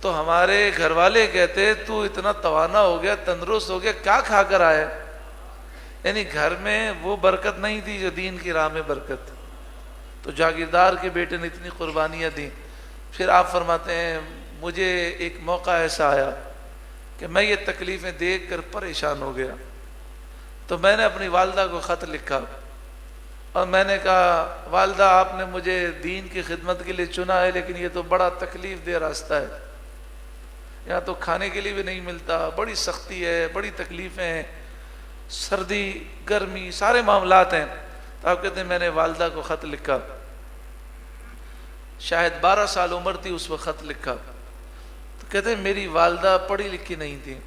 تو ہمارے گھر والے کہتے تو اتنا توانا ہو گیا، تندرست ہو گیا، کیا کھا کر آئے؟ یعنی گھر میں وہ برکت نہیں تھی جو دین کی راہ میں برکت۔ تو جاگیردار کے بیٹے نے اتنی قربانیاں دیں۔ پھر آپ فرماتے ہیں مجھے ایک موقع ایسا آیا کہ میں یہ تکلیفیں دیکھ کر پریشان ہو گیا، تو میں نے اپنی والدہ کو خط لکھا اور میں نے کہا والدہ آپ نے مجھے دین کی خدمت کے لیے چنا ہے، لیکن یہ تو بڑا تکلیف دہ راستہ ہے، یہاں تو کھانے کے لیے بھی نہیں ملتا، بڑی سختی ہے، بڑی تکلیفیں ہیں، سردی گرمی سارے معاملات ہیں۔ تو آپ کہتے ہیں میں نے والدہ کو خط لکھا، شاید 12 سال عمر تھی اس وقت خط لکھا، تو کہتے ہیں میری والدہ پڑھی لکھی نہیں تھی،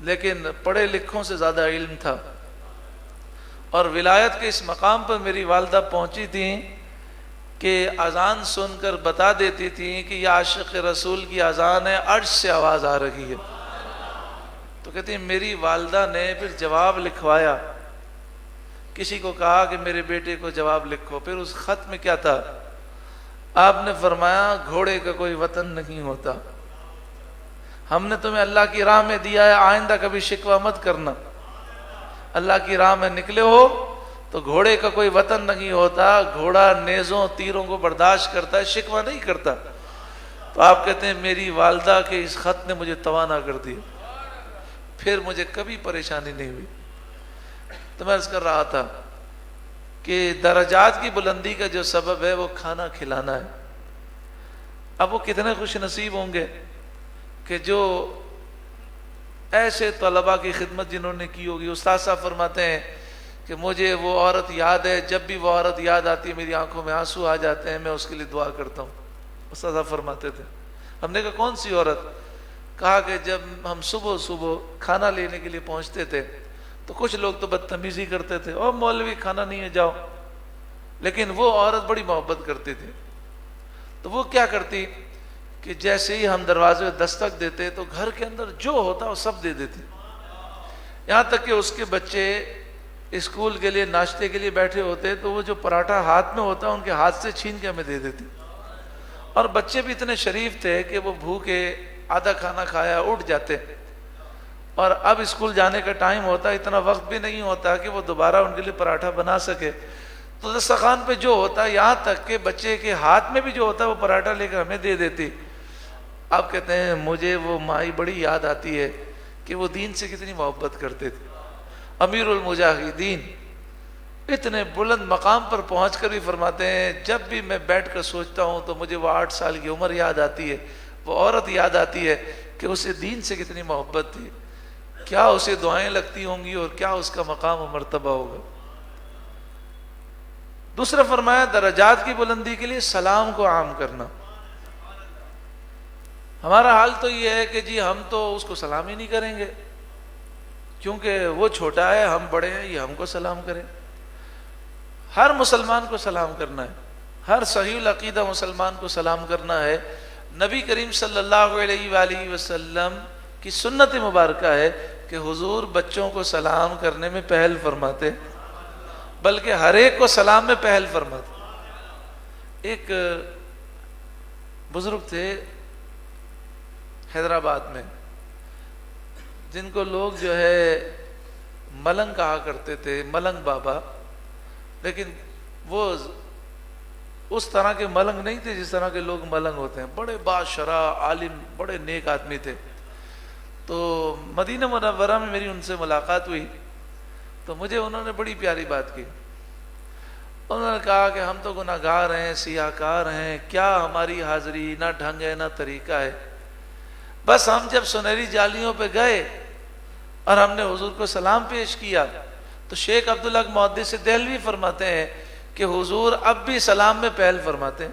لیکن پڑھے لکھوں سے زیادہ علم تھا، اور ولایت کے اس مقام پر میری والدہ پہنچی تھیں کہ اذان سن کر بتا دیتی تھیں کہ یہ عاشق رسول کی اذان ہے، عرش سے آواز آ رہی ہے۔ تو کہتے ہیں میری والدہ نے پھر جواب لکھوایا، کسی کو کہا کہ میرے بیٹے کو جواب لکھو، پھر اس خط میں کیا تھا؟ آپ نے فرمایا گھوڑے کا کوئی وطن نہیں ہوتا، ہم نے تمہیں اللہ کی راہ میں دیا ہے، آئندہ کبھی شکوہ مت کرنا، اللہ کی راہ میں نکلے ہو تو گھوڑے کا کوئی وطن نہیں ہوتا، گھوڑا نیزوں تیروں کو برداشت کرتا ہے، شکوہ نہیں کرتا۔ تو آپ کہتے ہیں میری والدہ کے اس خط نے مجھے توانا کر دیا، پھر مجھے کبھی پریشانی نہیں ہوئی۔ تو میں عرض کر رہا تھا کہ درجات کی بلندی کا جو سبب ہے وہ کھانا کھلانا ہے۔ اب وہ کتنے خوش نصیب ہوں گے کہ جو ایسے طلباء کی خدمت جنہوں نے کی ہوگی۔ استاد صاحب فرماتے ہیں کہ مجھے وہ عورت یاد ہے، جب بھی وہ عورت یاد آتی ہے میری آنکھوں میں آنسو آ جاتے ہیں، میں اس کے لیے دعا کرتا ہوں۔ استاد صاحب فرماتے تھے۔ ہم نے کہا کون سی عورت؟ کہا کہ جب ہم صبح صبح کھانا لینے کے لیے پہنچتے تھے تو کچھ لوگ تو بدتمیزی کرتے تھے، او مولوی کھانا نہیں ہے جاؤ، لیکن وہ عورت بڑی محبت کرتی تھی۔ تو وہ کیا کرتی کہ جیسے ہی ہم دروازے دستک دیتے تو گھر کے اندر جو ہوتا وہ سب دے دیتی، یہاں تک کہ اس کے بچے اسکول کے لیے ناشتے کے لیے بیٹھے ہوتے تو وہ جو پراٹھا ہاتھ میں ہوتا ان کے ہاتھ سے چھین کے ہمیں دے دیتی۔ اور بچے بھی اتنے شریف تھے کہ وہ بھوکے آدھا کھانا کھایا اٹھ جاتے، اور اب اسکول جانے کا ٹائم ہوتا، اتنا وقت بھی نہیں ہوتا کہ وہ دوبارہ ان کے لیے پراٹھا بنا سکے، تو دسترخوان پہ جو ہوتا یہاں تک کہ بچے کے ہاتھ میں بھی جو ہوتا وہ پراٹھا لے کر ہمیں دے دیتی۔ آپ کہتے ہیں مجھے وہ مائی بڑی یاد آتی ہے کہ وہ دین سے کتنی محبت کرتے تھے۔ امیر المجاہدین اتنے بلند مقام پر پہنچ کر بھی فرماتے ہیں جب بھی میں بیٹھ کر سوچتا ہوں تو مجھے وہ 8 سال کی عمر یاد آتی ہے، وہ عورت یاد آتی ہے کہ اسے دین سے کتنی محبت تھی، کیا اسے دعائیں لگتی ہوں گی اور کیا اس کا مقام و مرتبہ ہوگا۔ دوسرا فرمایا درجات کی بلندی کے لیے سلام کو عام کرنا۔ ہمارا حال تو یہ ہے کہ جی ہم تو اس کو سلام ہی نہیں کریں گے کیونکہ وہ چھوٹا ہے ہم بڑے ہیں، یہ ہم کو سلام کریں۔ ہر مسلمان کو سلام کرنا ہے، ہر صحیح العقیدہ مسلمان کو سلام کرنا ہے۔ نبی کریم صلی اللہ علیہ وآلہ وسلم کی سنت مبارکہ ہے کہ حضور بچوں کو سلام کرنے میں پہل فرماتے، بلکہ ہر ایک کو سلام میں پہل فرماتے۔ ایک بزرگ تھے حیدرآباد میں جن کو لوگ جو ہے ملنگ کہا کرتے تھے، ملنگ بابا، لیکن وہ اس طرح کے ملنگ نہیں تھے جس طرح کے لوگ ملنگ ہوتے ہیں، بڑے باشرح عالم، بڑے نیک آدمی تھے۔ تو مدینہ منورہ میں میری ان سے ملاقات ہوئی تو مجھے انہوں نے بڑی پیاری بات کی۔ انہوں نے کہا کہ ہم تو گناہ گار ہیں، سیاہ کار ہیں، کیا ہماری حاضری، نہ ڈھنگ ہے نہ طریقہ ہے، بس ہم جب سنہری جالیوں پہ گئے اور ہم نے حضور کو سلام پیش کیا تو شیخ عبداللہ محدث دہلوی فرماتے ہیں کہ حضور اب بھی سلام میں پہل فرماتے ہیں۔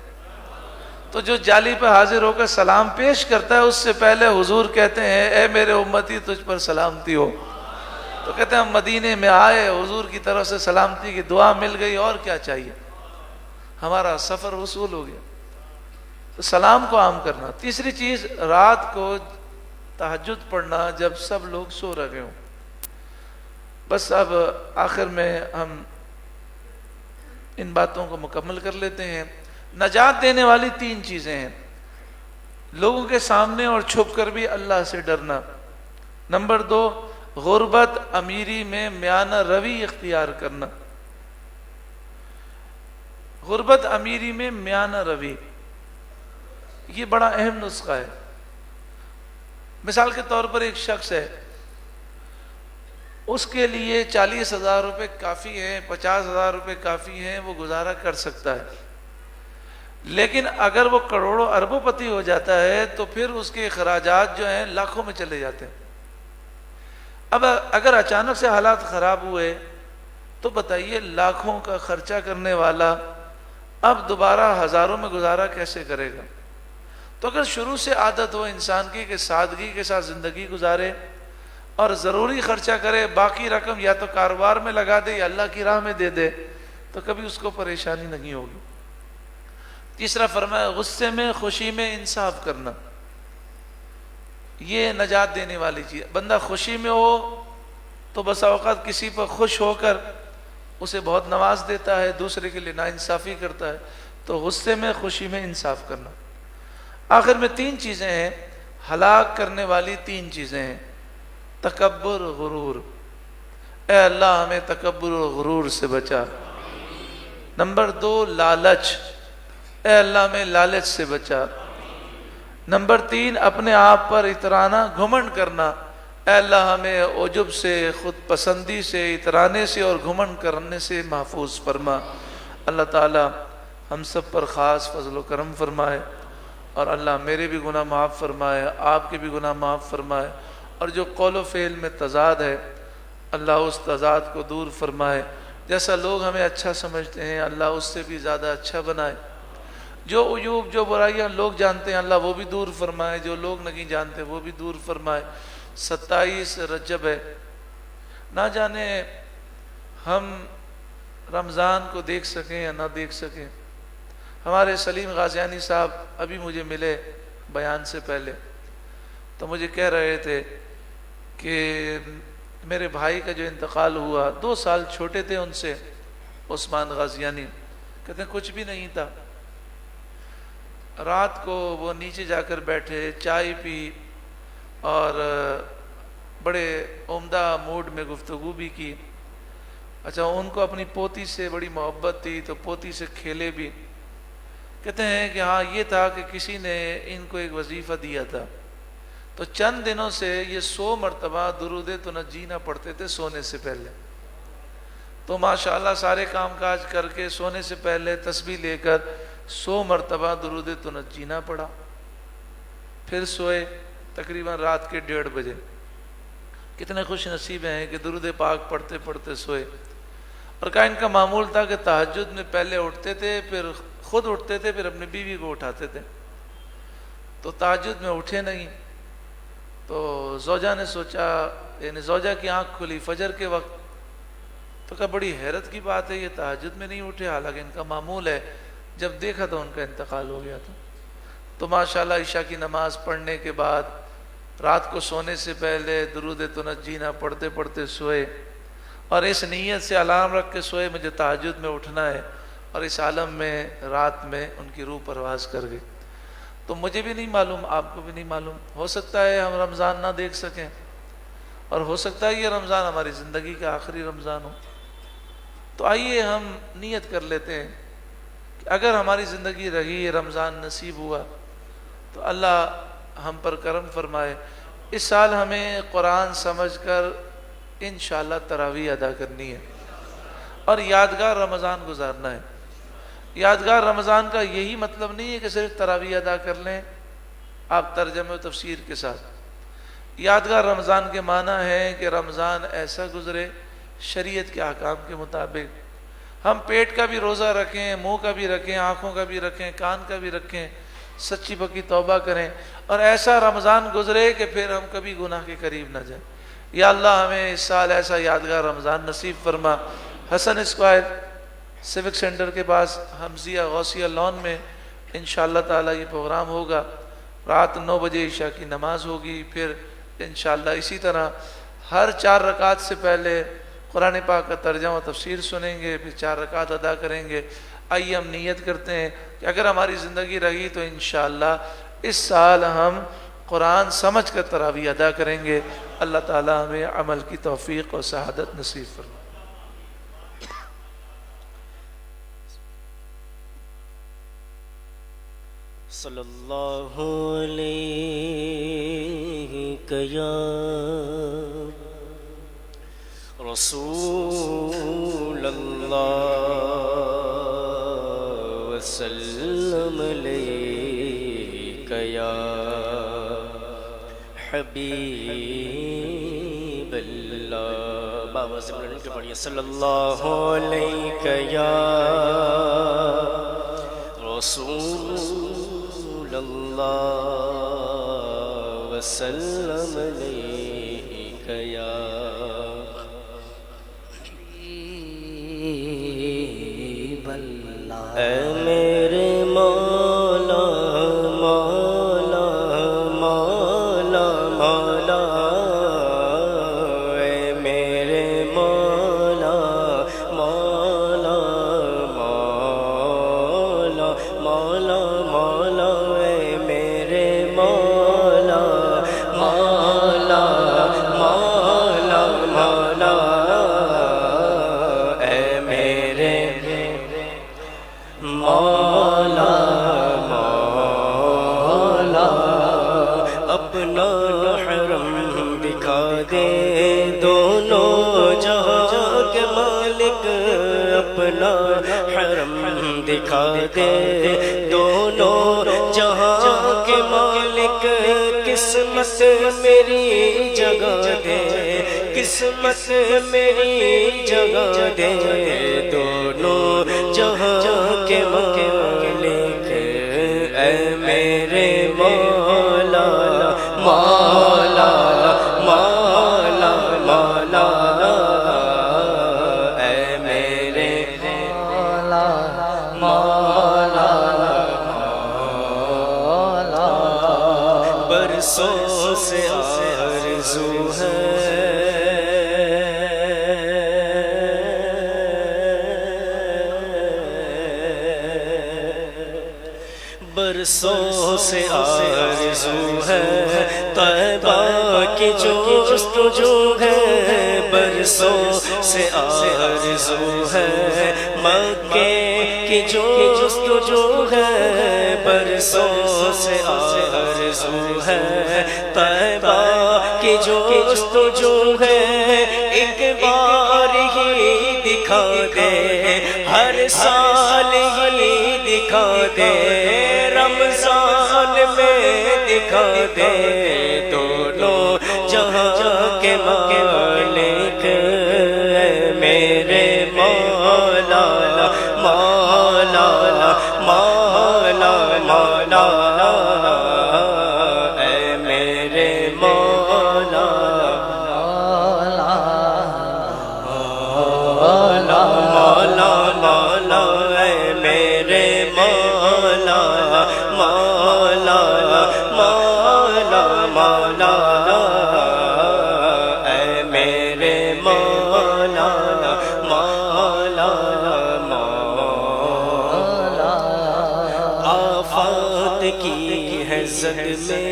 تو جو جالی پہ حاضر ہو کر سلام پیش کرتا ہے اس سے پہلے حضور کہتے ہیں اے میرے امتی تجھ پر سلامتی ہو۔ تو کہتے ہیں ہم مدینے میں آئے، حضور کی طرف سے سلامتی کی دعا مل گئی، اور کیا چاہیے، ہمارا سفر وصول ہو گیا۔ تو سلام کو عام کرنا۔ تیسری چیز رات کو تہجد پڑھنا جب سب لوگ سو رہے ہوں۔ بس اب آخر میں ہم ان باتوں کو مکمل کر لیتے ہیں۔ نجات دینے والی 3 چیزیں ہیں، لوگوں کے سامنے اور چھپ کر بھی اللہ سے ڈرنا۔ نمبر 2 غربت امیری میں میانہ روی اختیار کرنا۔ غربت امیری میں میانہ روی، یہ بڑا اہم نسخہ ہے۔ مثال کے طور پر ایک شخص ہے، اس کے لیے 40,000 روپے کافی ہیں، 50,000 روپے کافی ہیں، وہ گزارا کر سکتا ہے، لیکن اگر وہ کروڑوں اربوں پتی ہو جاتا ہے تو پھر اس کے اخراجات جو ہیں لاکھوں میں چلے جاتے ہیں۔ اب اگر اچانک سے حالات خراب ہوئے تو بتائیے لاکھوں کا خرچہ کرنے والا اب دوبارہ ہزاروں میں گزارا کیسے کرے گا؟ تو اگر شروع سے عادت ہو انسان کی کہ سادگی کے ساتھ زندگی گزارے اور ضروری خرچہ کرے، باقی رقم یا تو کاروبار میں لگا دے یا اللہ کی راہ میں دے دے، تو کبھی اس کو پریشانی نہیں ہوگی۔ تیسرا فرمایا غصے میں خوشی میں انصاف کرنا، یہ نجات دینے والی چیز۔ بندہ خوشی میں ہو تو بسا اوقات کسی پر خوش ہو کر اسے بہت نواز دیتا ہے، دوسرے کے لیے ناانصافی کرتا ہے، تو غصے میں خوشی میں انصاف کرنا۔ آخر میں 3 چیزیں ہیں، ہلاک کرنے والی 3 چیزیں ہیں، تکبر، غرور۔ اے اللہ ہمیں تکبر و غرور سے بچا۔ نمبر 2 لالچ، اے اللہ ہمیں لالچ سے بچا۔ نمبر 3 اپنے آپ پر اترانا، گھمنڈ کرنا، اے اللہ ہمیں عجب سے، خود پسندی سے، اترانے سے اور گھمنڈ کرنے سے محفوظ فرما۔ اللہ تعالی ہم سب پر خاص فضل و کرم فرمائے، اور اللہ میرے بھی گناہ معاف فرمائے، آپ کے بھی گناہ معاف فرمائے، اور جو قول و فعل میں تضاد ہے اللہ اس تضاد کو دور فرمائے۔ جیسا لوگ ہمیں اچھا سمجھتے ہیں اللہ اس سے بھی زیادہ اچھا بنائے۔ جو عیوب، جو برائیاں لوگ جانتے ہیں اللہ وہ بھی دور فرمائے، جو لوگ نہیں جانتے وہ بھی دور فرمائے۔ 27 رجب ہے، نہ جانے ہم رمضان کو دیکھ سکیں یا نہ دیکھ سکیں۔ ہمارے سلیم غازیانی صاحب ابھی مجھے ملے بیان سے پہلے، تو مجھے کہہ رہے تھے کہ میرے بھائی کا جو انتقال ہوا، 2 سال چھوٹے تھے ان سے، عثمان غازیانی، کہتے ہیں کچھ بھی نہیں تھا۔ رات کو وہ نیچے جا کر بیٹھے، چائے پی اور بڑے عمدہ موڈ میں گفتگو بھی کی۔ اچھا ان کو اپنی پوتی سے بڑی محبت تھی تو پوتی سے کھیلے بھی۔ کہتے ہیں کہ ہاں یہ تھا کہ کسی نے ان کو ایک وظیفہ دیا تھا، تو چند دنوں سے یہ 100 مرتبہ درود تنجینا پڑھتے تھے سونے سے پہلے۔ تو ماشاءاللہ سارے کام کاج کر کے سونے سے پہلے تسبیح لے کر 100 مرتبہ درود تنجینا پڑھا، پھر سوئے تقریباً رات کے 1:30 بجے۔ کتنے خوش نصیب ہیں کہ درود پاک پڑھتے پڑھتے سوئے۔ اور کہا ان کا معمول تھا کہ تہجد میں پہلے اٹھتے تھے، پھر خود اٹھتے تھے، پھر اپنی بیوی کو اٹھاتے تھے۔ تو تہجد میں اٹھے نہیں، تو زوجہ نے سوچا، یعنی زوجہ کی آنکھ کھلی فجر کے وقت، تو کہا بڑی حیرت کی بات ہے یہ تہجد میں نہیں اٹھے، حالانکہ ان کا معمول ہے۔ جب دیکھا تو ان کا انتقال ہو گیا تھا۔ تو ماشاءاللہ عشاء کی نماز پڑھنے کے بعد رات کو سونے سے پہلے درود تنجینا پڑھتے پڑھتے سوئے، اور اس نیت سے الارم رکھ کے سوئے مجھے تہجد میں اٹھنا ہے، اور اس عالم میں رات میں ان کی روح پرواز کر گئی۔ تو مجھے بھی نہیں معلوم، آپ کو بھی نہیں معلوم، ہو سکتا ہے ہم رمضان نہ دیکھ سکیں، اور ہو سکتا ہے یہ رمضان ہماری زندگی کا آخری رمضان ہو۔ تو آئیے ہم نیت کر لیتے ہیں کہ اگر ہماری زندگی رہی، یہ رمضان نصیب ہوا، تو اللہ ہم پر کرم فرمائے۔ اس سال ہمیں قرآن سمجھ کر انشاءاللہ تراویح ادا کرنی ہے، اور یادگار رمضان گزارنا ہے۔ یادگار رمضان کا یہی مطلب نہیں ہے کہ صرف تراویح ادا کر لیں آپ ترجمہ و تفسیر کے ساتھ۔ یادگار رمضان کے معنی ہے کہ رمضان ایسا گزرے شریعت کے احکام کے مطابق، ہم پیٹ کا بھی روزہ رکھیں، منہ کا بھی رکھیں، آنکھوں کا بھی رکھیں، کان کا بھی رکھیں، سچی پکی توبہ کریں، اور ایسا رمضان گزرے کہ پھر ہم کبھی گناہ کے قریب نہ جائیں۔ یا اللہ ہمیں اس سال ایسا یادگار رمضان نصیب فرما۔ حسن اسکوائر سیوک سینٹر کے پاس حمزیہ غوثیہ لان میں انشاءاللہ تعالی یہ پروگرام ہوگا۔ رات 9 بجے عشاء کی نماز ہوگی، پھر انشاءاللہ اسی طرح ہر 4 رکعت سے پہلے قرآن پاک کا ترجمہ و تفسیر سنیں گے، پھر 4 رکعت ادا کریں گے۔ آئیے ہم نیت کرتے ہیں کہ اگر ہماری زندگی رہی تو انشاءاللہ اس سال ہم قرآن سمجھ کر تراویح ادا کریں گے۔ اللہ تعالی ہمیں عمل کی توفیق اور سعادت نصیب فرمائے۔ صلی اللہ علیہ یا رسول اللہ وسلم علیک یا حبیب اللہ۔ بابا سے ملنے کے پڑھیے صلی اللہ علیک یا رسول اللہ وسلم علیک یا حبیب اللہ۔ اے میرے مولا مولا مولا مولا، اے میرے مولا مولا مولا مولا مولا، اے میرے مولا مولا مولا مولا، دونوں جہاں کے مالک اپنا حرم دکھا دے، دونوں جہاں کے مالک قسمت میری جگہ دے، قسمت میری جگہ دے، دونوں جہاں کے مالک اے میرے مولا مولا مولا مولا اے میرے مولا مولا مولا، برسوں سے آرزو ہے برسوں سے آرزو ہے طیبہ کی جستجو ہے، برسوں سے آرزو ہے مکے کی جستجو ہے، برسوں سے آرزو ہے طیبہ کی جستجو ہے، ایک بار ہی دکھا دے، ہر سال ہی دکھا دے، رمضان میں دکھا دے، دونوں جہاں کے مالک اے میرے مولا مولا مولا مولا اے میرے مولا مولا مولا مولا اے میرے مولا مولا مولا مولا اے میرے مولا مولا مولا، آفات کی ہے زد میں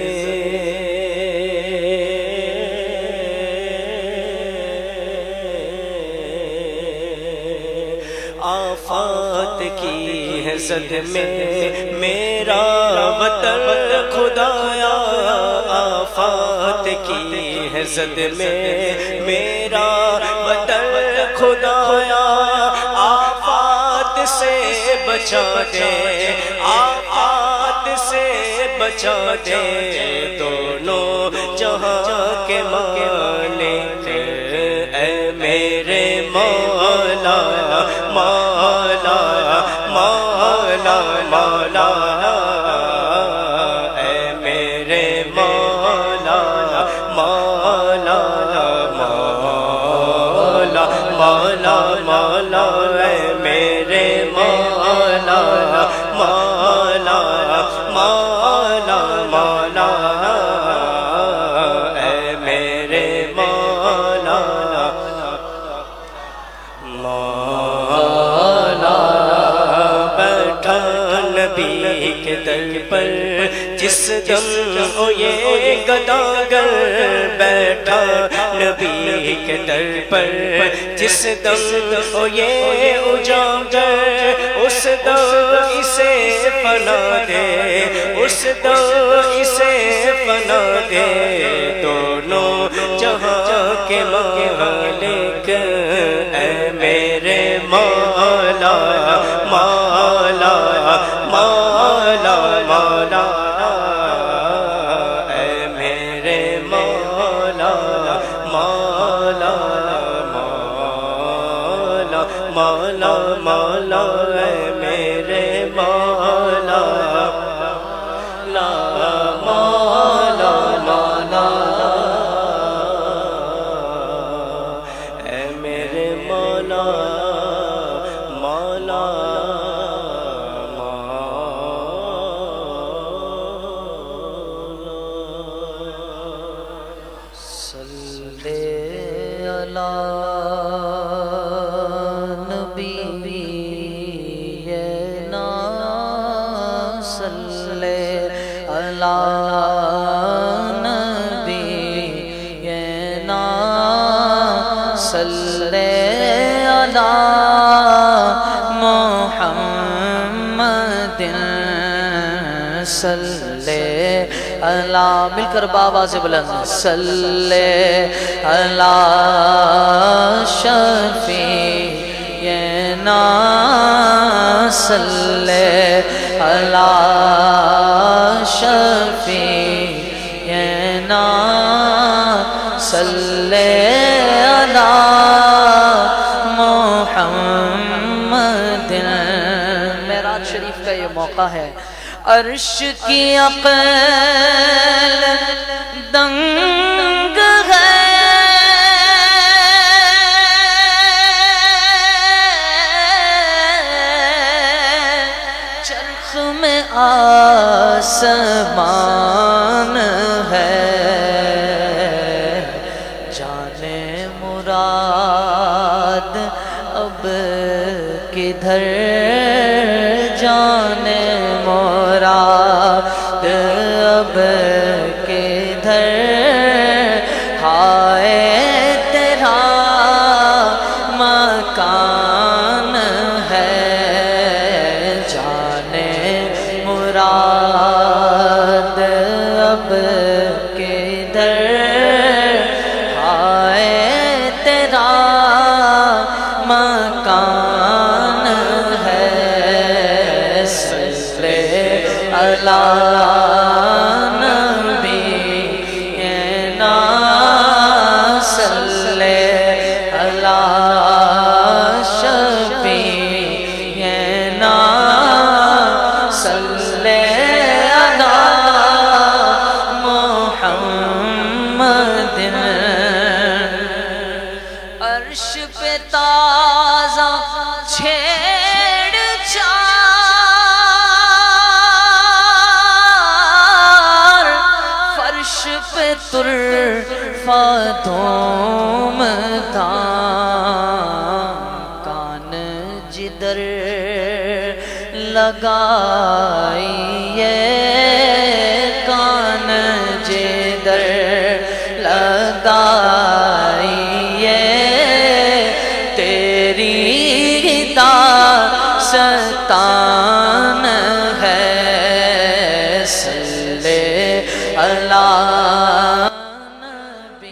آفات کی ہے زد میں میرا وطن خدایا، آفات کی ہے زد میں میرا وطن خدایا، آفات سے بچا دے، آفات سے بچا دے، دونوں جہاں کے مالک اے میرے مولا مولا مولا مولا اے میرے مولا مولا مولا مولا مولا اے میرے مولا مولا مولا مولا اے میرے مولا مولا، بیٹھا نبی کے در پر جس دم او یہ گداگر، بیٹھا نبی کے در پر جس دم او یہ اجاگر، اس دم اسے پنا دے، اس دم اسے پنا دے، دونوں جہاں کے مالک اے میرے مولا مولا مولا مولا اے میرے مولا مولا مولا مولا مولا اے میرے مولا مولا مولا مولا اے میرے مولا مولا صلی علی نبینا صلی علی نبینا صلی علی محمد صلی اللہ مل کر بابا سے بلند صلی علی شفیعنا صلی علی شفیعنا صلی علی محمد معراج شریف کا یہ موقع ہے عرش کی عقل دنگ ہے چرخ میں آسمان ہے جانے مراد اب کدھر جانے مراد اب کدھر ہائے تیرا مکان ہے جانے مراد اب کدھر ہائے تیرا مکان ہے صلی علی نبینا صلی علی شفیعنا صلی علی محمد عرش پہ تازہ چھیڑ چار فرش پہ طرفہ دوم کان جدر لگائیے کان جدر لگائیے تیری داستان ہے صلی علی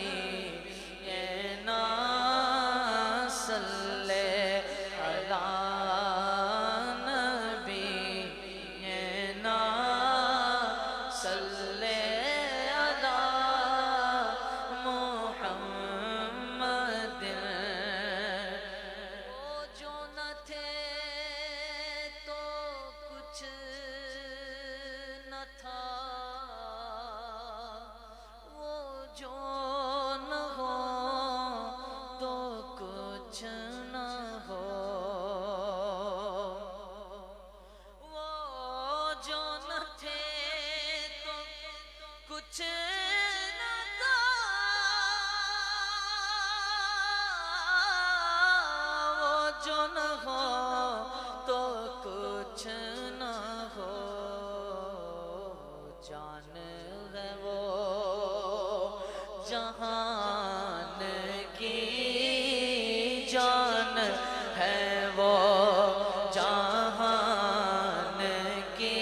نبینا صلی علی نبینا صلی علی محمد وہ جو نہ تھے تو کچھ نہ تھا وہ جو نہ ہو تو کچھ نہ ہو وہ جو نہ تھے تو کچھ نہ تھا وہ جو نہ ہو تو کچھ نہ ہو جان ہے وہ جہان کی جان ہے وہ جہان کی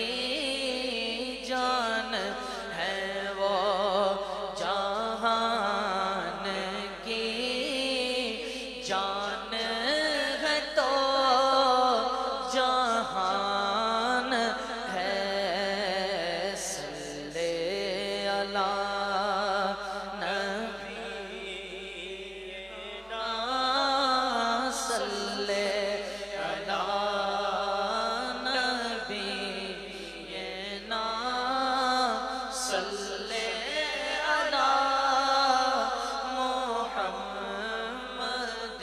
جان ہے وہ جہان کی جان ہے تو جہان ہے صلی علی نبینا صلی علی نبینا صلی علی محمد